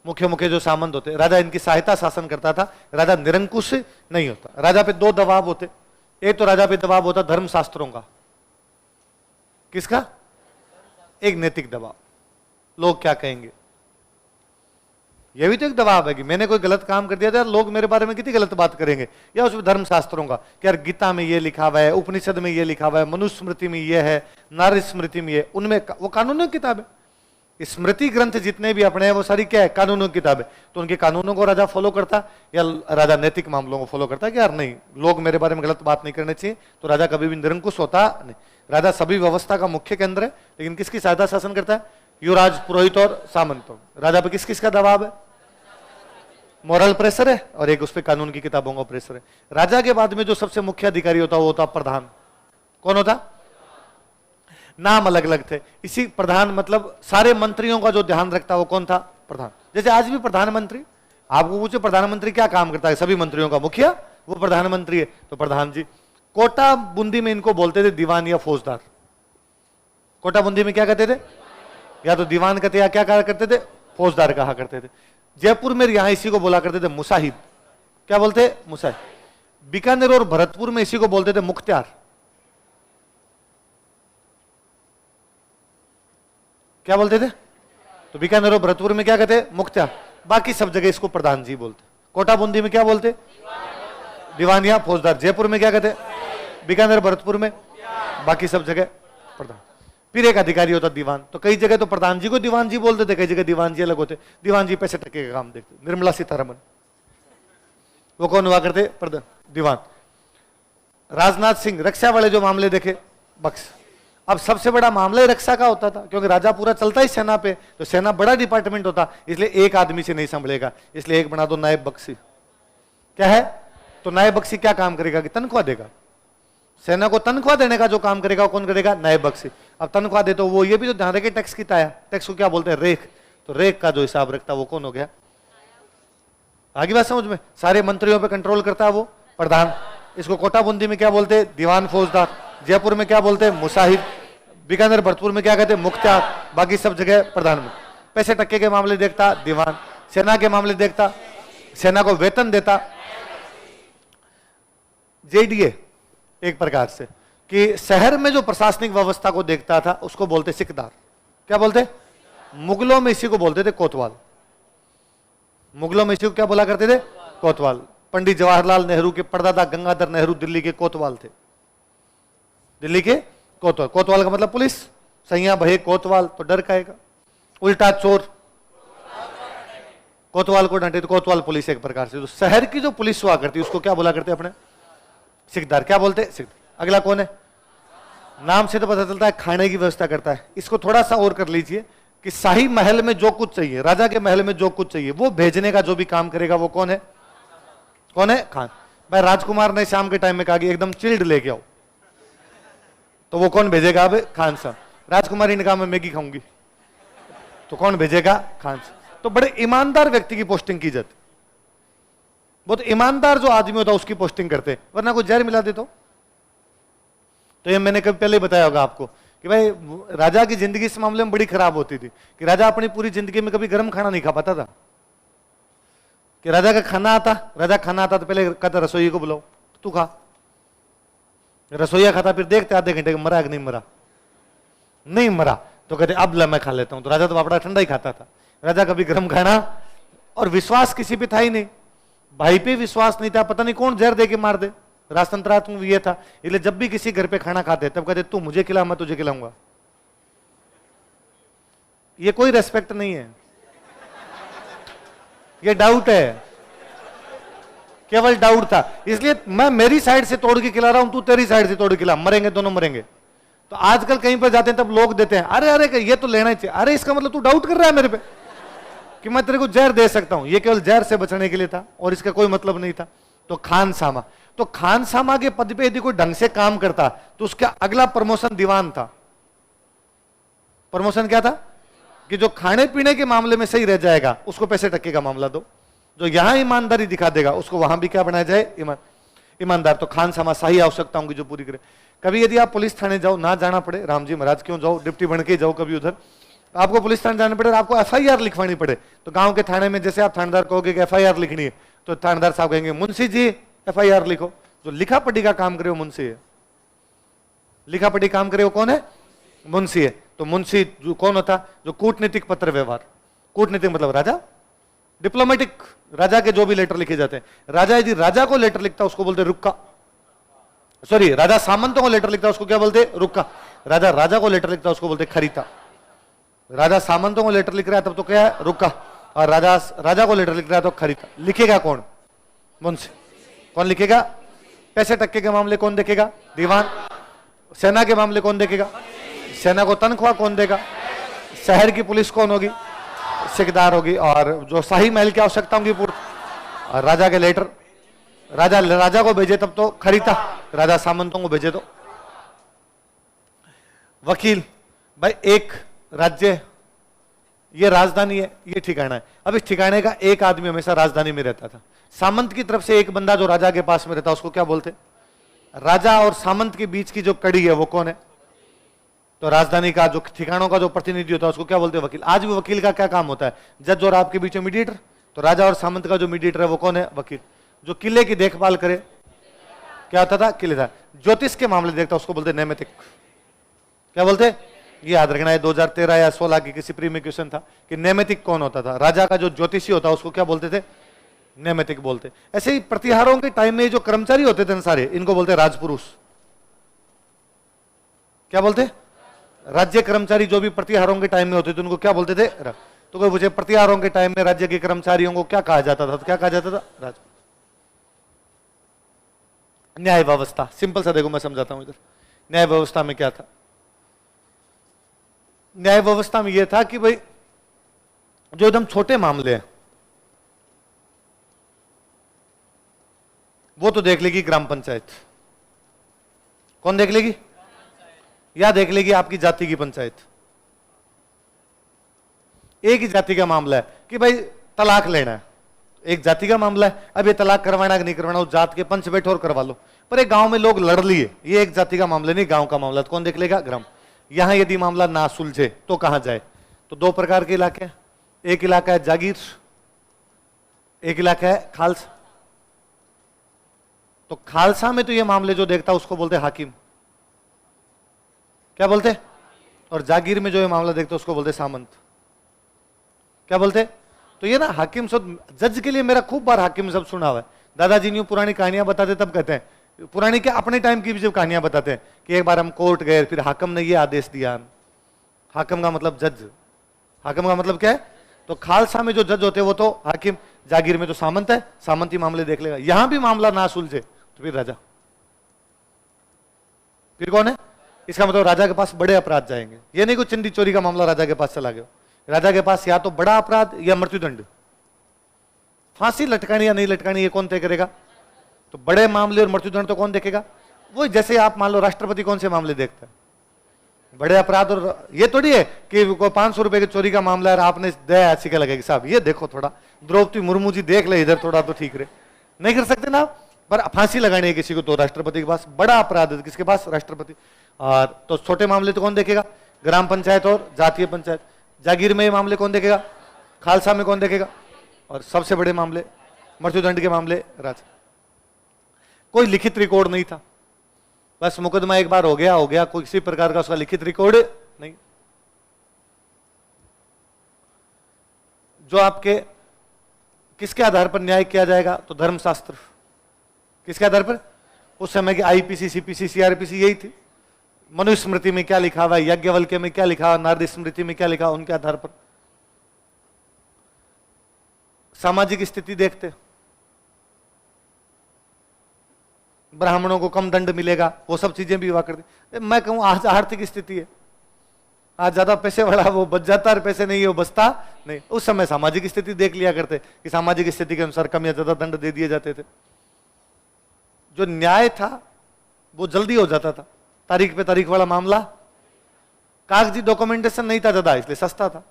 मुख्य मुख्य जो सामंत होते, राजा इनकी सहायता शासन करता था। राजा निरंकुश नहीं होता। राजा पे दो दबाव होते। एक तो राजा पे दबाव होता धर्मशास्त्रों का। किसका? एक नैतिक दबाव, लोग क्या कहेंगे। यह भी तो एक दबाव है कि मैंने कोई गलत काम कर दिया था, लोग मेरे बारे में कितनी गलत बात करेंगे। या उसमें धर्मशास्त्रों का कि यार गीता में ये लिखा हुआ है, उपनिषद में ये लिखा हुआ है, मनुस्मृति में ये है, नारी स्मृति में ये, उनमें वो कानूनी किताब है। स्मृति ग्रंथ जितने भी अपने हैं वो सारी क्या है? कानूनों की किताबें। तो उनके कानूनों को राजा फॉलो करता, या राजा नैतिक मामलों को फॉलो करता कि यार नहीं, लोग मेरे बारे में गलत बात नहीं करने चाहिए। तो राजा कभी भी निरंकुश होता नहीं। राजा सभी व्यवस्था का मुख्य केंद्र है, लेकिन किसकी सहायता शासन करता है? युवराज, पुरोहित और सामंतों। राजा पे किस किस का दबाव है? मॉरल प्रेशर है, और एक उस पर कानून की किताबों का प्रेशर है। राजा के बाद में जो सबसे मुख्य अधिकारी होता है वो होता प्रधान। कौन होता? नाम अलग अलग थे। इसी प्रधान मतलब सारे मंत्रियों का जो ध्यान रखता वो कौन था? प्रधान। जैसे आज भी प्रधानमंत्री, आपको पूछे प्रधानमंत्री क्या काम करता है? सभी मंत्रियों का मुखिया वो प्रधानमंत्री है, तो प्रधान जी। कोटा बूंदी में इनको बोलते थे दीवान या फौजदार। कोटा बूंदी में क्या कहते थे? या तो दीवान कहते, या क्या कहा करते थे? फौजदार कहा करते थे। जयपुर में यहां इसी को बोला करते थे मुसाहिब। क्या बोलते? मुसाहिब। बीकानेर और भरतपुर में इसी को बोलते थे मुख्तियार। क्या बोलते थे? तो बीकानेर और भरतपुर में क्या कहते? मुख्तियार। बाकी सब जगह इसको प्रधान जी बोलते। कोटा बूंदी में क्या बोलते? दीवान या फौजदार। जयपुर में क्या कहते? बीकानेर भरतपुर में, बाकी सब जगह प्रधान। फिर एक अधिकारी होता दीवान। तो कई जगह तो प्रधान जी को दीवान जी बोलते थे, कई जगह दीवान जी अलग होते। दीवान जी पैसे टके का काम देखते। निर्मला सीतारमन वो कौन हुआ करते? प्रधान, दीवान। राजनाथ सिंह रक्षा वाले जो मामले देखे, बख्श। अब सबसे बड़ा मामला ही रक्षा का होता था, क्योंकि राजा पूरा चलता ही सेना पे, तो सेना बड़ा डिपार्टमेंट होता, इसलिए एक आदमी से नहीं संभलेगा, इसलिए एक बना दो नायब बख्शी। क्या है? तो नायब बख्शी क्या काम करेगा? कि तनख्वाह देगा। सेना को तनख्वाह देने का जो काम करेगा वो कौन करेगा? नायब बख्शी। अब तनख्वाह दे तो वो ये भी तो ध्यान रखे टैक्स की ताया, टैक्स को क्या बोलते हैं? रेख। तो रेख का जो हिसाब रखता वो कौन हो गया? आगे बात समझ में? सारे मंत्रियों पे कंट्रोल करता है वो प्रधान। इसको कोटा बूंदी में क्या बोलते हैं? दीवान फौजदार। जयपुर में क्या बोलते हैं? मुसाहिब। बीकानेर भरतपुर में क्या कहते हैं? मुख्तियार। बाकी सब जगह प्रधानमंत्री। पैसे टक्के के मामले देखता दीवान। सेना के मामले देखता, सेना को वेतन देता जेडीए। एक प्रकार से कि शहर में जो प्रशासनिक व्यवस्था को देखता था उसको बोलते सिकदार। क्या बोलते? मुगलों में इसी को बोलते थे कोतवाल। मुगलों में इसी को क्या बोला करते थे? कोतवाल। पंडित जवाहरलाल नेहरू के परदादा गंगाधर नेहरू दिल्ली के कोतवाल थे। दिल्ली के कोतवाल। कोतवाल का मतलब पुलिस। सैया भये कोतवाल, तो डर खाएगा। उल्टा चोर कोतवाल को डांटे, तो कोतवाल पुलिस एक प्रकार से। तो शहर की जो पुलिस हुआ करती उसको क्या बोला करते अपने? सिकदार। क्या बोलते? सिकदार। अगला कौन है? नाम से तो पता चलता है खाने की व्यवस्था करता है। इसको थोड़ा सा और कर लीजिए कि शाही महल में जो कुछ चाहिए, राजा के महल में जो कुछ चाहिए वो भेजने का जो भी काम करेगा वो कौन है? कौन है? खान। भाई राजकुमार ने शाम के टाइम में कहा कि एकदम चिल्ड लेके आओ, तो वो कौन भेजेगा? अब खान साहब। राजकुमारी ने कहा मैं मैगी खाऊंगी, तो कौन भेजेगा? खान साहब। तो बड़े ईमानदार व्यक्ति की पोस्टिंग की जाती। बहुत ईमानदार जो आदमी होता है उसकी पोस्टिंग करते, वरना कोई जहर मिला दे तो ये मैंने कभी पहले बताया होगा आपको कि भाई राजा की जिंदगी इस मामले में बड़ी खराब होती थी कि राजा अपनी पूरी जिंदगी में कभी गर्म खाना नहीं खा पाता था। कि राजा का खाना आता, राजा खाना आता तो पहले कहता रसोई को बुलाओ, तू खा। रसोईया खाता, फिर देखते आधे घंटे मरा कि नहीं मरा, नहीं मरा, तो कहते अब ला मैं खा लेता हूं। तो राजा तो पापड़ा ठंडा ही खाता था, राजा कभी गर्म खाना, और विश्वास किसी पे था ही नहीं, भाई पे विश्वास नहीं था, पता नहीं कौन जहर दे के मार दे। राजतंत्रात्मक में ये था, इसलिए जब भी किसी घर पे खाना खाते तब कहते तू मुझे खिला मैं तुझे खिलाऊंगा। ये कोई रेस्पेक्ट नहीं है, ये डाउट है, केवल डाउट था। इसलिए मैं मेरी साइड से तोड़ के खिला रहा हूं, तू तेरी साइड से तोड़ के खिला, मरेंगे दोनों मरेंगे। तो आजकल कहीं पर जाते हैं तब लोग देते हैं, अरे अरे ये तो लेना ही चाहिए। अरे इसका मतलब तू डाउट कर रहा है मेरे पे कि मैं तेरे को जहर दे सकता हूं। ये केवल जहर से बचने के लिए था और इसका कोई मतलब नहीं था। तो खानसामा, तो खानसामा के पद पे यदि कोई ढंग से काम करता तो उसका अगला प्रमोशन दीवान था। प्रमोशन क्या था कि जो खाने पीने के मामले में सही रह जाएगा उसको पैसे टक्के का मामला दो, जो यहां ईमानदारी दिखा देगा उसको वहां भी क्या बनाया जाए, ईमानदार। तो खानसामा शाही आवश्यकताओं की जो पूरी करे। कभी यदि आप पुलिस थाने जाओ, ना जाना पड़े, राम जी महाराज क्यों जाओ, डिप्टी बन के जाओ कभी उधर, आपको पुलिस थाने जाना पड़े और आपको एफआईआर लिखवानी पड़े, तो गांव के थाने में जैसे आप थानेदार कहोगे कि एफआईआर लिखनी है, तो थानेदार साहब कहेंगे मुंशी जी एफआईआर लिखो। जो लिखा पढ़ी का काम करे वो मुंशी है, लिखा पढ़ी काम करे वो कौन है, मुंशी है। तो मुंशी जो कौन होता, जो कूटनीतिक पत्र व्यवहार, कूटनीतिक मतलब राजा, डिप्लोमेटिक, राजा के जो भी लेटर लिखे जाते हैं। राजा यदि राजा को लेटर लिखता उसको बोलते रुक्का, सॉरी राजा सामंतों को लेटर लिखता उसको क्या बोलते, रुक्का। राजा राजा को लेटर लिखता उसको बोलते खरीता। राजा सामंतों को लेटर लिख रहा है तब तो क्या है, रुक्का, और राजा राजा को लेटर लिख रहा है तो खरीता। लिखेगा कौन, मुंशी। कौन लिखेगा, पैसे टक्के के मामले कौन देखेगा, दीवान। सेना के मामले कौन देखेगा, सेना को तनख्वाह कौन देगा, शहर की पुलिस कौन होगी, सिकदार होगी। और जो शाही महल की आवश्यकताओं की पूर्ति, और राजा के लेटर, राजा राजा को भेजे तब तो खरीदा, राजा सामंतों को भेजे तो वकील। भाई एक राज्य, ये राजधानी है, ये ठिकाना है। अब इस ठिकाने का एक आदमी हमेशा राजधानी में रहता था। सामंत की तरफ से एक बंदा जो राजा के पास में रहता उसको क्या बोलते, राजा और सामंत के बीच की जो कड़ी है वो कौन है, तो राजधानी का जो ठिकानों का जो प्रतिनिधि होता है उसको क्या बोलते हैं, वकील। आज भी वकील का क्या काम होता है, जज और आपके बीच में मीडिएटर। तो राजा और सामंत का जो मीडिएटर है वो कौन है, वकील। जो किले की देखभाल करे क्या होता था, किलेदार। ज्योतिष के मामले देखता उसको बोलते नैमितिक। क्या बोलते, ये याद रखना है, 2013 या 16 की किसी प्री में क्वेश्चन था कि नैमितिक कौन होता था। राजा का जो ज्योतिषी होता उसको क्या बोलते थे, नैमितिक बोलते। ऐसे ही प्रतिहारों के टाइम में जो कर्मचारी होते थे सारे, इनको बोलते राजपुरुष। क्या बोलते, राज्य कर्मचारी जो भी प्रतिहारों के टाइम में होते थे उनको क्या बोलते थे, तो कोई पूछे प्रतिहारों के टाइम में राज्य के कर्मचारियों को क्या कहा जाता था, तो क्या कहा जाता था, राज। न्याय व्यवस्था सिंपल सा देखो, मैं समझाता हूं इधर। न्याय व्यवस्था में क्या था, न्याय व्यवस्था में यह था कि भाई जो एकदम छोटे मामले हैं वो तो देख लेगी ग्राम पंचायत। कौन देख लेगी, या देख लेगी आपकी जाति की पंचायत। एक ही जाति का मामला है कि भाई तलाक लेना है, एक जाति का मामला है, अब ये तलाक करवाना कि नहीं करवाना, उस जात के पंच बैठो और करवा लो। पर एक गांव में लोग लड़ लिए, ये एक जाति का मामला नहीं, गांव का मामला, तो कौन देख लेगा, ग्राम। यहां यदि मामला ना सुलझे तो कहां जाए, तो दो प्रकार के इलाके हैं। एक इलाका है जागीर, एक इलाका है खालसा। तो खालसा में तो ये मामले जो देखता उसको बोलते हाकिम। क्या बोलते, और जागीर में जो ये मामला देखते उसको बोलते सामंत। क्या बोलते, तो ये ना हाकिम शब्द, जज के लिए मेरा खूब बार हाकिम शब्द सुना हुआ है। दादाजी ने पुरानी कहानियां बताते तब कहते हैं, पुरानी क्या अपने टाइम की भी जब कहानियां बताते हैं कि एक बार हम कोर्ट गए, फिर हाकिम ने ये आदेश दिया। हाकिम का मतलब जज, हाकिम का मतलब क्या है, तो खालसा में जो जज होते हैं वो तो हाकिम, जागीर में तो सामंत है, सामंती मामले देख लेगा। यहां भी मामला ना सुलझे तो फिर राजा, फिर कौन है, इसका मतलब राजा के पास बड़े अपराध जाएंगे। ये नहीं कोई चिंदी चोरी का मामला राजा के पास चला गया, राजा के पास या तो बड़ा अपराध या मृत्युदंड। फांसी लटकानी या नहीं लटकानी ये कौन तय करेगा, तो बड़े मामले और मृत्युदंड तो कौन देखेगा, वो जैसे आप मान लो राष्ट्रपति कौन से मामले देखता है, बड़े अपराध। और ये थोड़ी है कि 500 रुपए की चोरी का मामला है, आपने दया याचिका लगेगी, साहब ये देखो थोड़ा द्रौपदी मुर्मू जी देख ले इधर थोड़ा तो ठीक रहे, नहीं कर सकते ना। पर फांसी लगानी है किसी को तो राष्ट्रपति के पास, बड़ा अपराध है किसके पास, राष्ट्रपति। और तो छोटे मामले तो कौन देखेगा, ग्राम पंचायत और जातीय पंचायत। जागीर में ये मामले कौन देखेगा, खालसा में कौन देखेगा, और सबसे बड़े मामले मृत्युदंड के मामले राजा। कोई लिखित रिकॉर्ड नहीं था, बस मुकदमा एक बार हो गया, कोई किसी प्रकार का उसका लिखित रिकॉर्ड नहीं। जो आपके किसके आधार पर न्याय किया जाएगा? तो धर्मशास्त्र। किसके आधार पर? उस समय की आईपीसी, सीपीसी, सीआरपीसी यही थी। मनुस्मृति में क्या लिखा हुआ है, यज्ञवल्क्य में क्या लिखा हुआ, नारद स्मृति में क्या लिखा हुआ, उनके आधार पर। सामाजिक स्थिति देखते, ब्राह्मणों को कम दंड मिलेगा, वो सब चीजें भी हुआ करती। मैं कहूं आज आर्थिक स्थिति है, आज ज्यादा पैसे वाला वो बच जाता है, पैसे नहीं है वो बचता नहीं। उस समय सामाजिक स्थिति देख लिया करते कि सामाजिक स्थिति के अनुसार कम या ज्यादा दंड दे दिए जाते थे। जो न्याय था वो जल्दी हो जाता था, तारीख पे तारीख वाला मामला। कागजी डॉक्यूमेंटेशन नहीं था ज्यादा, इसलिए सस्ता था।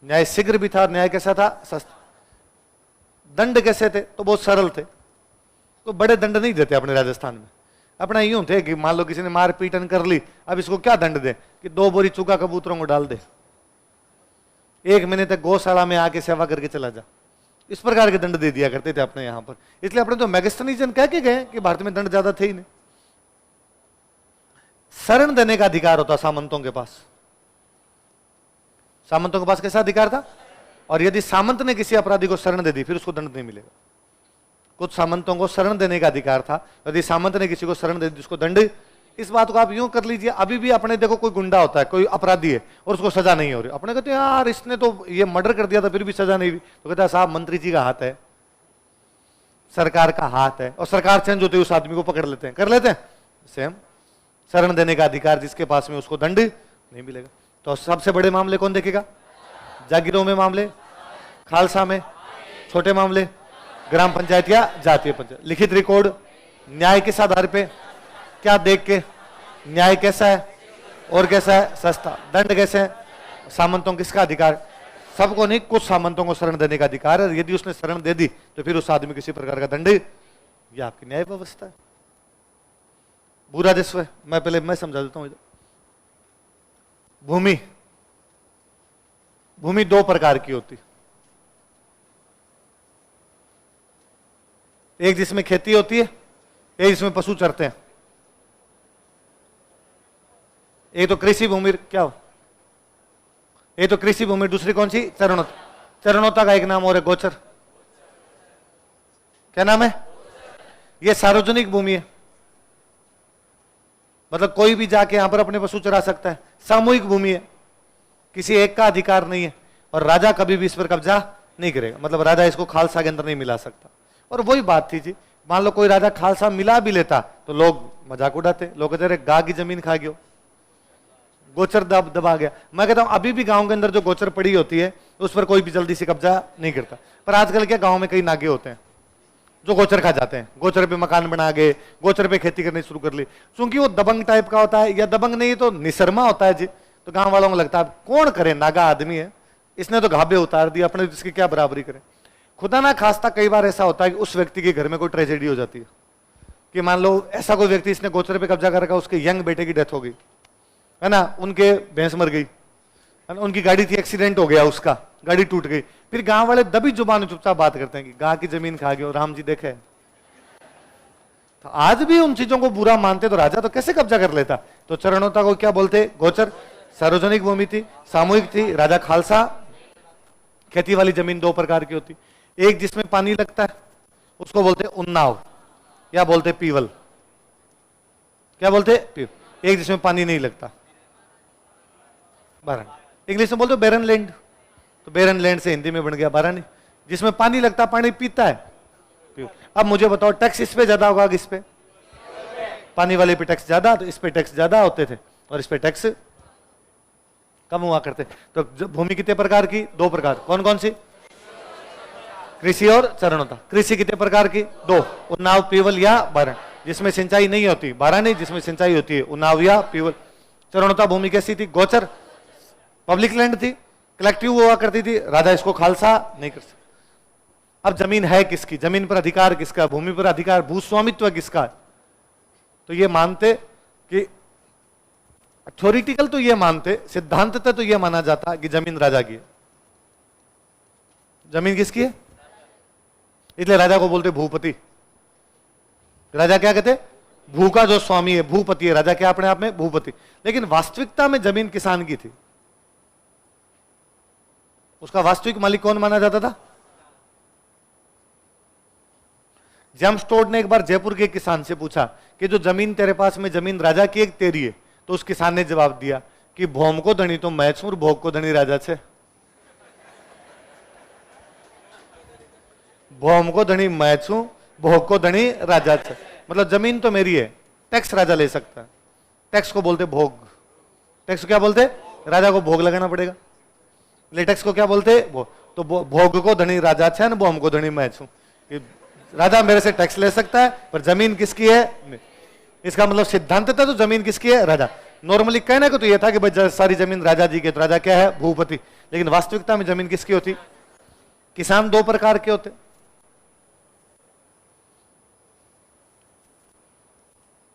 न्याय शीघ्र भी था और न्याय कैसा था? सस्ता। दंड कैसे थे? तो बहुत सरल थे। तो बड़े दंड नहीं देते अपने राजस्थान में। अपना यूं थे कि मान लो किसी ने मार पीटन कर ली, अब इसको क्या दंड दे कि 2 बोरी चूका कबूतरों को डाल दे, 1 महीने तक गौशाला में आके सेवा करके चला जा। इस प्रकार के दंड दे दिया करते थे अपने यहां पर। इसलिए अपने तो मैगस्थनीजन कह के गए कि भारत में दंड ज्यादा थे ही नहीं। शरण देने का अधिकार होता सामंतों के पास। सामंतों के पास कैसा अधिकार था? और यदि सामंत ने किसी अपराधी को शरण दे दी फिर उसको दंड नहीं मिलेगा। कुछ सामंतों को शरण देने का अधिकार था, यदि सामंत ने किसी को शरण दे दी उसको दंड। इस बात को आप यूं कर लीजिए, अभी भी अपने देखो कोई गुंडा होता है, कोई अपराधी है और उसको सजा नहीं हो रही, अपने कहते हैं यार इसने तो ये मर्डर कर दिया था फिर भी सजा नहीं हुई, तो कहता है साहब मंत्री जी का हाथ है, सरकार का हाथ है, और सरकार चेंज होती है उस आदमी को पकड़ लेते हैं, कर लेते हैं। सेम शरण देने का अधिकार जिसके पास में उसको दंड नहीं मिलेगा। तो सबसे बड़े मामले कौन देखेगा? जागीरों में मामले, खालसा में छोटे मामले, ग्राम पंचायत या जातीय पंचायत। लिखित रिकॉर्ड, न्याय किस आधार पे? क्या देख के? न्याय कैसा है और कैसा है? सस्ता। दंड कैसे है? सामंतों किसका अधिकार? सबको नहीं, कुछ सामंतों को शरण देने का अधिकार है। यदि उसने शरण दे दी तो फिर उस आदमी किसी प्रकार का दंड, ये आपकी न्याय व्यवस्था है। भू राजस्व है, मैं समझा देता हूं। भूमि, भूमि 2 प्रकार की होती, एक जिसमें खेती होती है, एक जिसमें पशु चरते हैं। एक तो कृषि भूमि, क्या हो? एक तो कृषि भूमि, दूसरी कौन सी? चरणोता। चरणोता का एक नाम और है गोचर। क्या नाम है? यह सार्वजनिक भूमि है, मतलब कोई भी जाके यहां पर अपने पशु चरा सकता है। सामूहिक भूमि है, किसी एक का अधिकार नहीं है, और राजा कभी भी इस पर कब्जा नहीं करेगा, मतलब राजा इसको खालसा के अंदर नहीं मिला सकता। और वही बात थी जी, मान लो कोई राजा खालसा मिला भी लेता तो लोग मजाक उड़ाते, लोग कहते रहे गाय की जमीन खा गयो, गोचर दबा गया। मैं कहता हूं अभी भी गांव के अंदर जो गोचर पड़ी होती है उस पर कोई भी जल्दी से कब्जा नहीं करता। पर आजकल क्या गांव में कई नागे होते हैं जो गोचर खा जाते हैं, गोचर पे मकान बना गए, गोचर पे खेती करनी शुरू कर ली। क्योंकि वो दबंग टाइप का होता है, या दबंग नहीं तो निशर्मा होता है जी। तो गांव वालों को लगता है कौन करे, नागा आदमी है, इसने तो घाबे उतार दिया, अपने इसकी क्या बराबरी करें। खुदा ना खास्ता कई बार ऐसा होता है कि उस व्यक्ति के घर में कोई ट्रेजेडी हो जाती है, कि मान लो ऐसा कोई व्यक्ति इसने गोचर पे कब्जा कर रखा, उसके यंग बेटे की डेथ हो गई है ना, उनके भैंस मर गई, उनकी गाड़ी थी, एक्सीडेंट हो गया, उसका गाड़ी टूट गई। फिर गांव वाले दबी जुबान चुपचाप बात करते हैं कि गाय की जमीन खा गए, राम जी देखे। तो आज भी उन चीजों को बुरा मानते तो राजा तो कैसे कब्जा कर लेता। तो चरणोता को क्या बोलते? गोचर। सार्वजनिक भूमि थी, सामूहिक थी, राजा खालसा। खेती वाली जमीन 2 प्रकार की होती, एक जिसमें पानी लगता है उसको बोलते उन्नाव या बोलते पीवल। क्या बोलते? पीवल। एक जिसमें पानी नहीं लगता, बारानी। इंग्लिश में बोलते बैरन लैंड, तो बैरन लैंड से हिंदी में बन गया बारानी। जिसमें पानी लगता, पानी पीता है। अब मुझे बताओ टैक्स इस पे ज्यादा होगा, किस पे? पानी वाले पे टैक्स ज्यादा, तो इस पे टैक्स ज्यादा होते थे और इस पे टैक्स कम हुआ करते। तो भूमि कितने प्रकार की? 2 प्रकार। कौन कौन सी? कृषि और चरणोता। कृषि कितने प्रकार की? 2, उन्नाव, पीवल या बारानी। जिसमें सिंचाई नहीं होती बारानी, जिसमें सिंचाई होती है उन्नाव या पीवल। चरणोता भूमि कैसी थी? गोचर, पब्लिक लैंड थी, कलेक्टिव हुआ करती थी, राजा इसको खालसा नहीं कर सकता। अब जमीन है किसकी, जमीन पर अधिकार किसका, भूमि पर अधिकार, भूस्वामित्व किसका? तो ये मानते कि थ्योरिटिकल तो ये मानते, सिद्धांततः तो ये माना जाता कि जमीन राजा की है। जमीन किसकी है? इसलिए राजा को बोलते भूपति। राजा क्या कहते? भू का जो स्वामी है, भूपति है, राजा क्या अपने आप में भूपति, लेकिन वास्तविकता में जमीन किसान की थी। उसका वास्तविक मालिक कौन माना जाता था? जेम्स टोड ने एक बार जयपुर के किसान से पूछा कि जो जमीन तेरे पास में जमीन राजा की एक तेरी है, तो उस किसान ने जवाब दिया कि भोम को धनी तो मैं छू और भोग को धनी राजा छे। भोम को धनी मैं छू, भोग को धनी राजा छे। मतलब जमीन तो मेरी है, टैक्स राजा ले सकता है। टैक्स को बोलते भोग। टैक्स को क्या बोलते? राजा को भोग लगाना पड़ेगा। ले टैक्स को क्या बोलते? भोग। तो भोग को धनी राजा छे न भोम को धनी मैं छू। राजा मेरे से टैक्स ले सकता है, पर जमीन किसकी है? इसका मतलब सिद्धांत था तो जमीन किसकी है? राजा। नॉर्मली कहने को तो यह था कि भाई सारी जमीन राजा जी की, तो राजा क्या है? भूपति। लेकिन वास्तविकता में जमीन किसकी होती? किसान दो प्रकार के होते,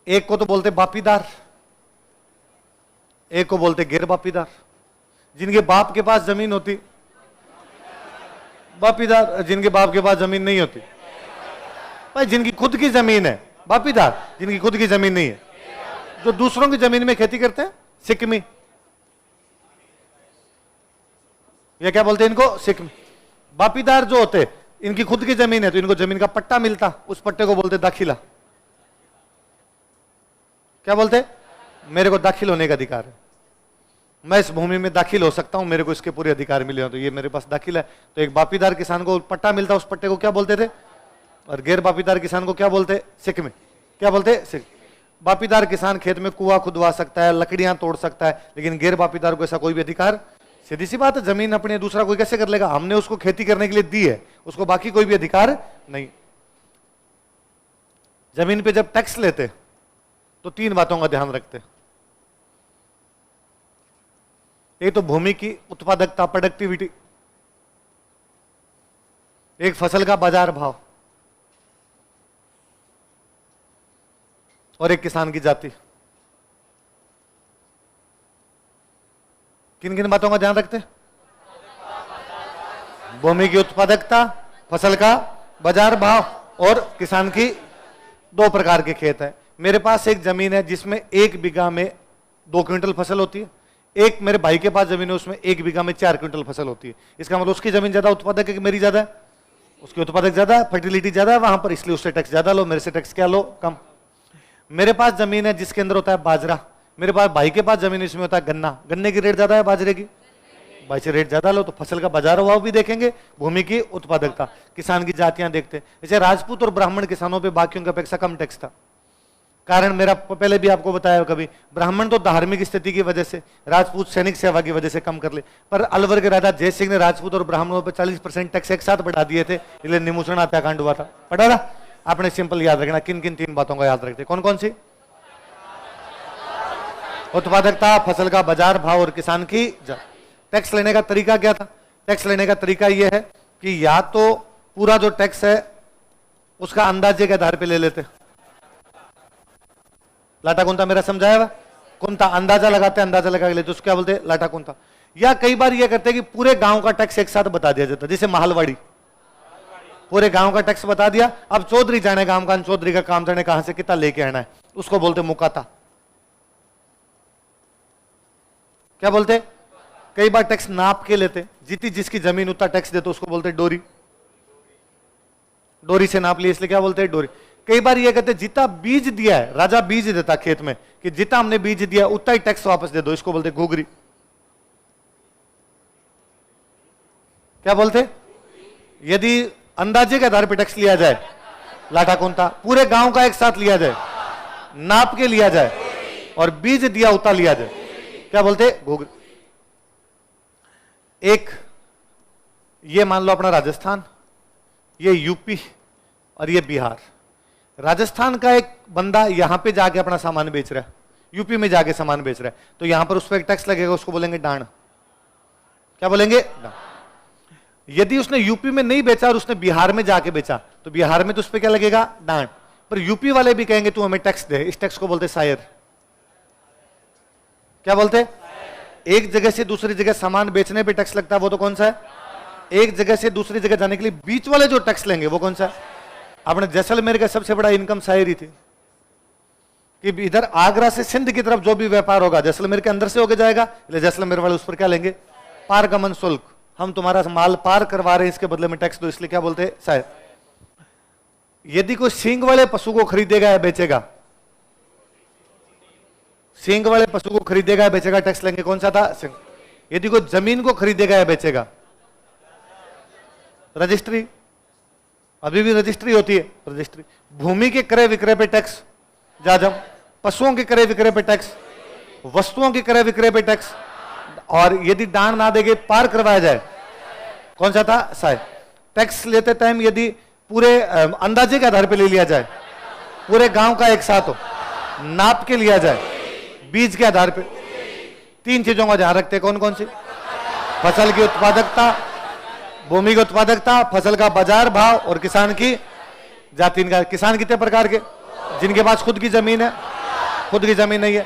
एक को तो बोलते बापीदार, एक को बोलते गैर बापीदार। जिनके बाप के पास जमीन होती बापीदार, जिनके बाप के पास जमीन नहीं होती भाई, जिनकी खुद की जमीन है बापीदार, जिनकी खुद की जमीन नहीं है, जो दूसरों की जमीन में खेती करते हैं सिक्किमी, ये क्या बोलते हैं इनको? सिक्किमी। बापीदार जो होते इनकी खुद की जमीन है तो इनको जमीन का पट्टा मिलता, उस पट्टे को बोलते दाखिला। क्या बोलते? मेरे को दाखिल होने का अधिकार है, मैं इस भूमि में दाखिल हो सकता हूं, मेरे को इसके पूरे अधिकार मिले हो, तो ये मेरे पास दाखिल है। तो एक बापीदार किसान को पट्टा मिलता, उस पट्टे को क्या बोलते थे? और गैर बापीदार किसान को क्या बोलते? सिक्किमी। क्या बोलते? बापीदार किसान खेत में कुआं खुदवा सकता है, लकड़ियां तोड़ सकता है, लेकिन गैर बापीदार को ऐसा कोई भी अधिकार। सीधी सी बात है, जमीन अपने दूसरा कोई कैसे कर लेगा? हमने उसको खेती करने के लिए दी है, उसको बाकी कोई भी अधिकार नहीं। जमीन पे जब टैक्स लेते तो तीन बातों का ध्यान रखते। एक तो भूमि की उत्पादकता, प्रोडक्टिविटी, एक फसल का बाजार भाव, और एक किसान की जाति। किन किन बातों का ध्यान रखते? भूमि की उत्पादकता, फसल का बाजार भाव और किसान की। दो प्रकार के खेत है। मेरे पास एक जमीन है जिसमें 1 बीघा में 2 क्विंटल फसल होती है, एक मेरे भाई के पास जमीन है उसमें 1 बीघा में 4 क्विंटल फसल होती है। इसका मतलब उसकी जमीन ज्यादा उत्पादक है कि मेरी ज्यादा है? उसकी उत्पादक ज्यादा है, फर्टिलिटी ज्यादा है वहां पर, इसलिए उससे टैक्स ज्यादा लो, मेरे से टैक्स क्या लो? कम। मेरे पास जमीन है जिसके अंदर होता है बाजरा, मेरे पास भाई के पास जमीन इसमें होता है गन्ना, गन्ने की रेट ज्यादा है बाजरे की, भाई से रेट ज्यादा लो, तो फसल का बाजार भाव भी देखेंगे, भूमि की उत्पादकता, किसान की जातियां देखते। जैसे राजपूत और ब्राह्मण किसानों पे बाकियों की अपेक्षा कम टैक्स था। कारण मेरा पहले भी आपको बताया कभी, ब्राह्मण तो धार्मिक स्थिति की वजह से, राजपूत सैनिक सेवा की वजह से कम कर ले, पर अलवर के राजा जय सिंह ने राजपूत और ब्राह्मणों पर 40% टैक्स एक साथ बढ़ा दिए थे, इसलिए निमूषण हत्याकांड हुआ था। पढ़ा था आपने? सिंपल याद रखना, किन किन 3 बातों का याद रखते? कौन कौन सी? उत्पादकता, फसल का बाजार भाव और किसान की। टैक्स लेने का तरीका क्या था? टैक्स लेने का तरीका यह है कि या तो पूरा जो टैक्स है उसका अंदाजे के आधार पर ले लेते, लाटा कुंता मेरा समझाया हुआ, कुंता अंदाजा लगाते, अंदाजा लगा के लेते, उसको क्या बोलते? लाटा कुंता। या कई बार ये करते कि पूरे गांव का टैक्स एक साथ बता दिया जाता, जैसे महलवाड़ी, पूरे गांव का टैक्स बता दिया, अब चौधरी जाने गांव का, चौधरी का काम जाने कहां से कितना लेके आना है, उसको बोलते मुकाता। क्या बोलते? कई बार टैक्स नाप के लेते, जितनी जिसकी जमीन उतना टैक्स देते, उसको बोलते डोरी, डोरी से नाप लिए इसलिए क्या बोलते हैं? डोरी। कई बार ये कहते जितना बीज दिया है, राजा बीज देता खेत में कि जितना हमने बीज दिया उतना ही टैक्स वापस दे दो, इसको बोलते घुघरी। क्या बोलते? यदि अंदाजे के आधार पर टैक्स लिया जाए लाठा कुंता, पूरे गांव का एक साथ लिया जाए, नाप के लिया जाए और बीज दिया उतना लिया जाए, क्या बोलते? घुघरी। एक ये मान लो अपना राजस्थान, ये यूपी और ये बिहार। राजस्थान का एक बंदा यहां पे जाके अपना सामान बेच रहा है, यूपी में जाके सामान बेच रहा है, तो यहां पर उस पर एक टैक्स लगेगा, उसको बोलेंगे डांड। क्या बोलेंगे? डांड। यदि उसने यूपी में नहीं बेचा और उसने बिहार में जाके बेचा, तो बिहार में तो उस पर क्या लगेगा? डांड। पर यूपी वाले भी कहेंगे तू हमें टैक्स दे, इस टैक्स को बोलते सायर। क्या बोलते? एक जगह से दूसरी जगह सामान बेचने पे टैक्स लगता है, वो तो कौन सा है? एक जगह से दूसरी जगह जाने के लिए बीच वाले जो टैक्स लेंगे वो कौन सा है? अपने जैसलमेर का सबसे बड़ा इनकम सायर ही थी। कि इधर आगरा से सिंध की तरफ जो भी व्यापार होगा जैसलमेर के अंदर से होके जाएगा, इसलिए जैसलमेर वाले उस पर क्या लेंगे, पारगमन शुल्क। हम तुम्हारा माल पार करवा रहे हैं, इसके बदले में टैक्स दो, इसलिए क्या बोलते हैं शायद। यदि कोई सींग वाले पशु को खरीदेगा या बेचेगा, सींग वाले पशु को खरीदेगा या बेचेगा, टैक्स लेंगे, कौन सा था, सींग। यदि कोई जमीन को खरीदेगा या बेचेगा, रजिस्ट्री, अभी भी रजिस्ट्री होती है, रजिस्ट्री। भूमि के क्रय विक्रय पे टैक्स, जाजम। पशुओं के क्रय विक्रय पे टैक्स, वस्तुओं के क्रय विक्रय पे टैक्स, और यदि दान ना देके पार करवाया जाए, कौन सा था, शायद। टैक्स लेते टाइम यदि पूरे अंदाजे के आधार पे ले लिया जाए, पूरे गांव का एक साथ हो, नाप के लिया जाए, बीज के आधार पे, तीन चीजों का ध्यान रखते हैं, कौन कौन सी, फसल की उत्पादकता, भूमि की उत्पादकता, फसल का बाजार भाव, और किसान की जाति। का किसान कितने प्रकार के, जिनके पास खुद की जमीन है, खुद की जमीन नहीं है,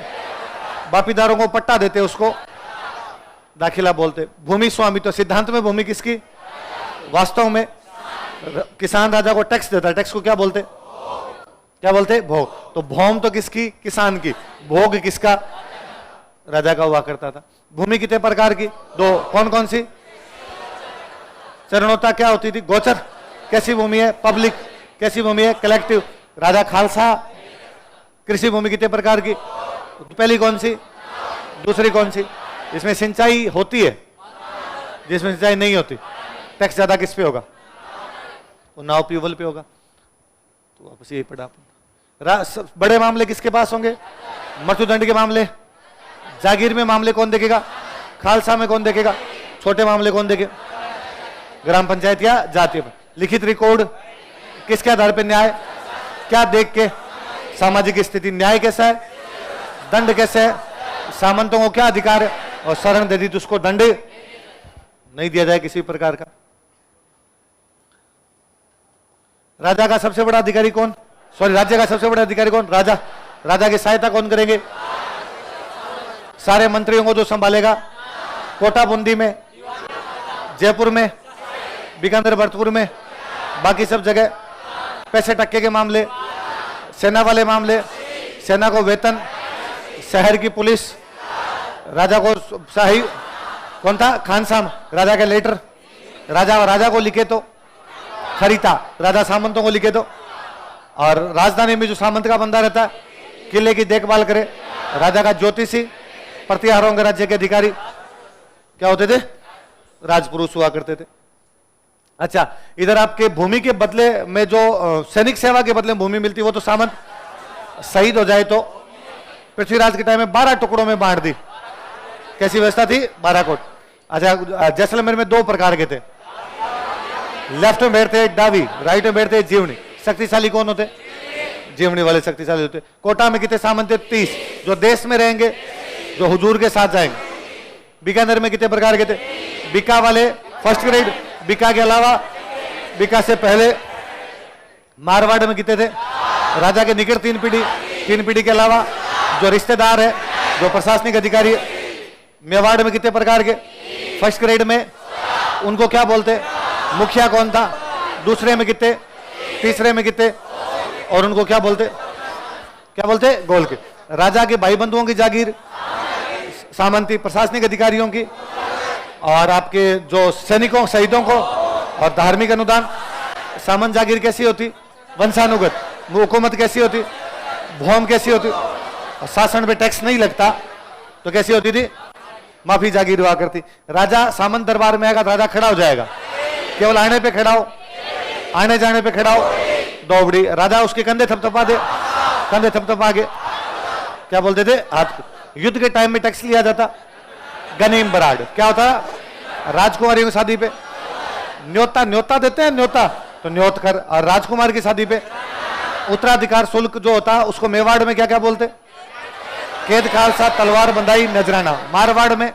बापीदारों को पट्टा देते उसको दाखिला बोलते। भूमि स्वामी, तो सिद्धांत में भूमि किसकी, वास्तव में किसान राजा को टैक्स देता है, टैक्स को क्या बोलते, क्या बोलते, भोग। तो भौम तो किसकी, किसान की, भोग किसका, राजा का हुआ करता था। भूमि कितने प्रकार की, दो, कौन कौन सी, चरणोता क्या होती थी, गोचर कैसी भूमि है, पब्लिक कैसी भूमि है, कलेक्टिव। राजा खालसा। कृषि भूमि कितने प्रकार की, पहली कौन सी, दूसरी कौन सी, इसमें सिंचाई होती है, जिसमें सिंचाई नहीं होती, टैक्स ज्यादा किस पे होगा, वो नाव प्यूवल पे होगा। तो वापस यही पढ़ा। बड़े मामले किसके पास होंगे, मृत्युदंड के मामले, जागीर में मामले कौन देखेगा, खालसा में कौन देखेगा, छोटे मामले कौन देखेगा, ग्राम पंचायत या जाति। लिखित रिकॉर्ड किसके आधार पर, न्याय, क्या देख के, सामाजिक स्थिति, न्याय कैसा है, दंड कैसे है, सामंतों को क्या अधिकार है, और शरण दे दी तो उसको दंड नहीं दिया जाए किसी प्रकार का। राजा का सबसे बड़ा अधिकारी कौन, सॉरी राज्य का सबसे बड़ा अधिकारी कौन, राजा। राजा की सहायता कौन करेंगे, सारे मंत्रियों को जो संभालेगा, कोटा बूंदी में, जयपुर में, बीकानेर भरतपुर में, बाकी सब जगह। पैसे टक्के के मामले, सेना वाले मामले, सेना को वेतन, शहर की पुलिस, राजा को शाही कौन था, खानसाम, राजा के लेटर, राजा को लिखे तो खरीता, राजा सामंतों को लिखे तो। और राजधानी में जो सामंत का बंदा रहता है, किले की देखभाल करे, राजा का ज्योतिषी, प्रतिहारों के राज्य के अधिकारी क्या होते थे, राजपुरुष हुआ करते थे। अच्छा, इधर आपके भूमि के बदले में जो सैनिक सेवा के बदले में भूमि मिलती है, वो तो सामंत शहीद हो जाए तो पृथ्वीराज के टाइम में 12 टुकड़ों में बांट दी। कैसी व्यवस्था थी, 12 कोट। अच्छा, जैसलमेर में 2 प्रकार के थे, लेफ्ट में बैठते डावी, राइट में बैठते जीवनी। शक्तिशाली कौन होते, जीवनी वाले शक्तिशाली होते। कोटा में कितने सामंत थे, 30, जो देश में रहेंगे, जो हुजूर के साथ जाएंगे। बीकानेर में कितने प्रकार के थे, बीका वाले फर्स्ट ग्रेड, बीका के अलावा, बीका से पहले। मारवाड़ में कितने थे, राजा के निकट 3 पीढ़ी, 3 पीढ़ी के अलावा जो रिश्तेदार है, जो प्रशासनिक अधिकारी है। मेवाड़ में कितने प्रकार के, फर्स्ट ग्रेड में, उनको क्या बोलते, मुखिया कौन था, दूसरे में कितने, तीसरे में कितने, और उनको क्या बोलते, क्या बोलते, गोल के। राजा के भाई बंधुओं की जागीर, सामंती, प्रशासनिक अधिकारियों की, और आपके जो सैनिकों शहीदों को, और धार्मिक अनुदान। सामंत जागीर कैसी होती, वंशानुगत। हुकूमत कैसी होती, भौम कैसी होती, और शासन पे टैक्स नहीं लगता तो कैसी होती थी, माफी जागीर हुआ करती। राजा सामंत दरबार में आएगा, राजा खड़ा हो जाएगा, केवल आने पे खड़ा हो, आने जाने पे खड़ा हो, दौबड़ी। राजा उसके कंधे थपथपा दे, कंधे थपथपा के क्या बोलते थे, हाथ। युद्ध के टाइम में टैक्स लिया जाता, गनीम बराड। क्या होता, राजकुमारियों की शादी पे न्योता, न्योता देते हैं, न्योता तो न्योत कर। और राजकुमार की शादी पे उत्तराधिकार शुल्क जो होता, उसको मेवाड़ में क्या क्या बोलते, कैद खालसा, तलवार बंधाई, नजराना। मारवाड़ में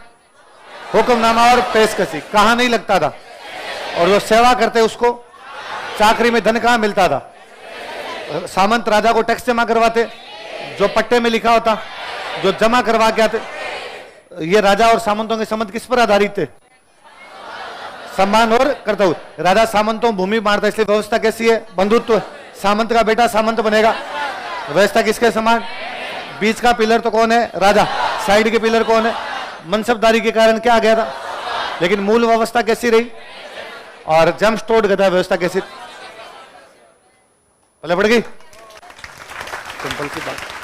हुक्मनामा और पेशकशी। कहाँ नहीं लगता था, और जो सेवा करते उसको चाकरी में धन कहाँ मिलता था। सामंत राजा को टैक्स जमा करवाते, जो पट्टे में लिखा होता, जो जमा करवा के आते। ये राजा और सामंतों के संबंध किस पर आधारित थे, सम्मान और कर्तव्य। राजा सामंतों भूमि बांटता, इसलिए व्यवस्था कैसी है, बंधुत्व। सामंत का बेटा सामंत बनेगा, व्यवस्था किसके समान, बीच का पिलर तो कौन है? राजा। साइड के पिलर कौन है? मनसबदारी के कारण क्या आ गया था, लेकिन मूल व्यवस्था कैसी रही? और जम्प स्टोर्ड गधा व्यवस्था कैसी? पहले पड़ गई, सिंपल सी बात।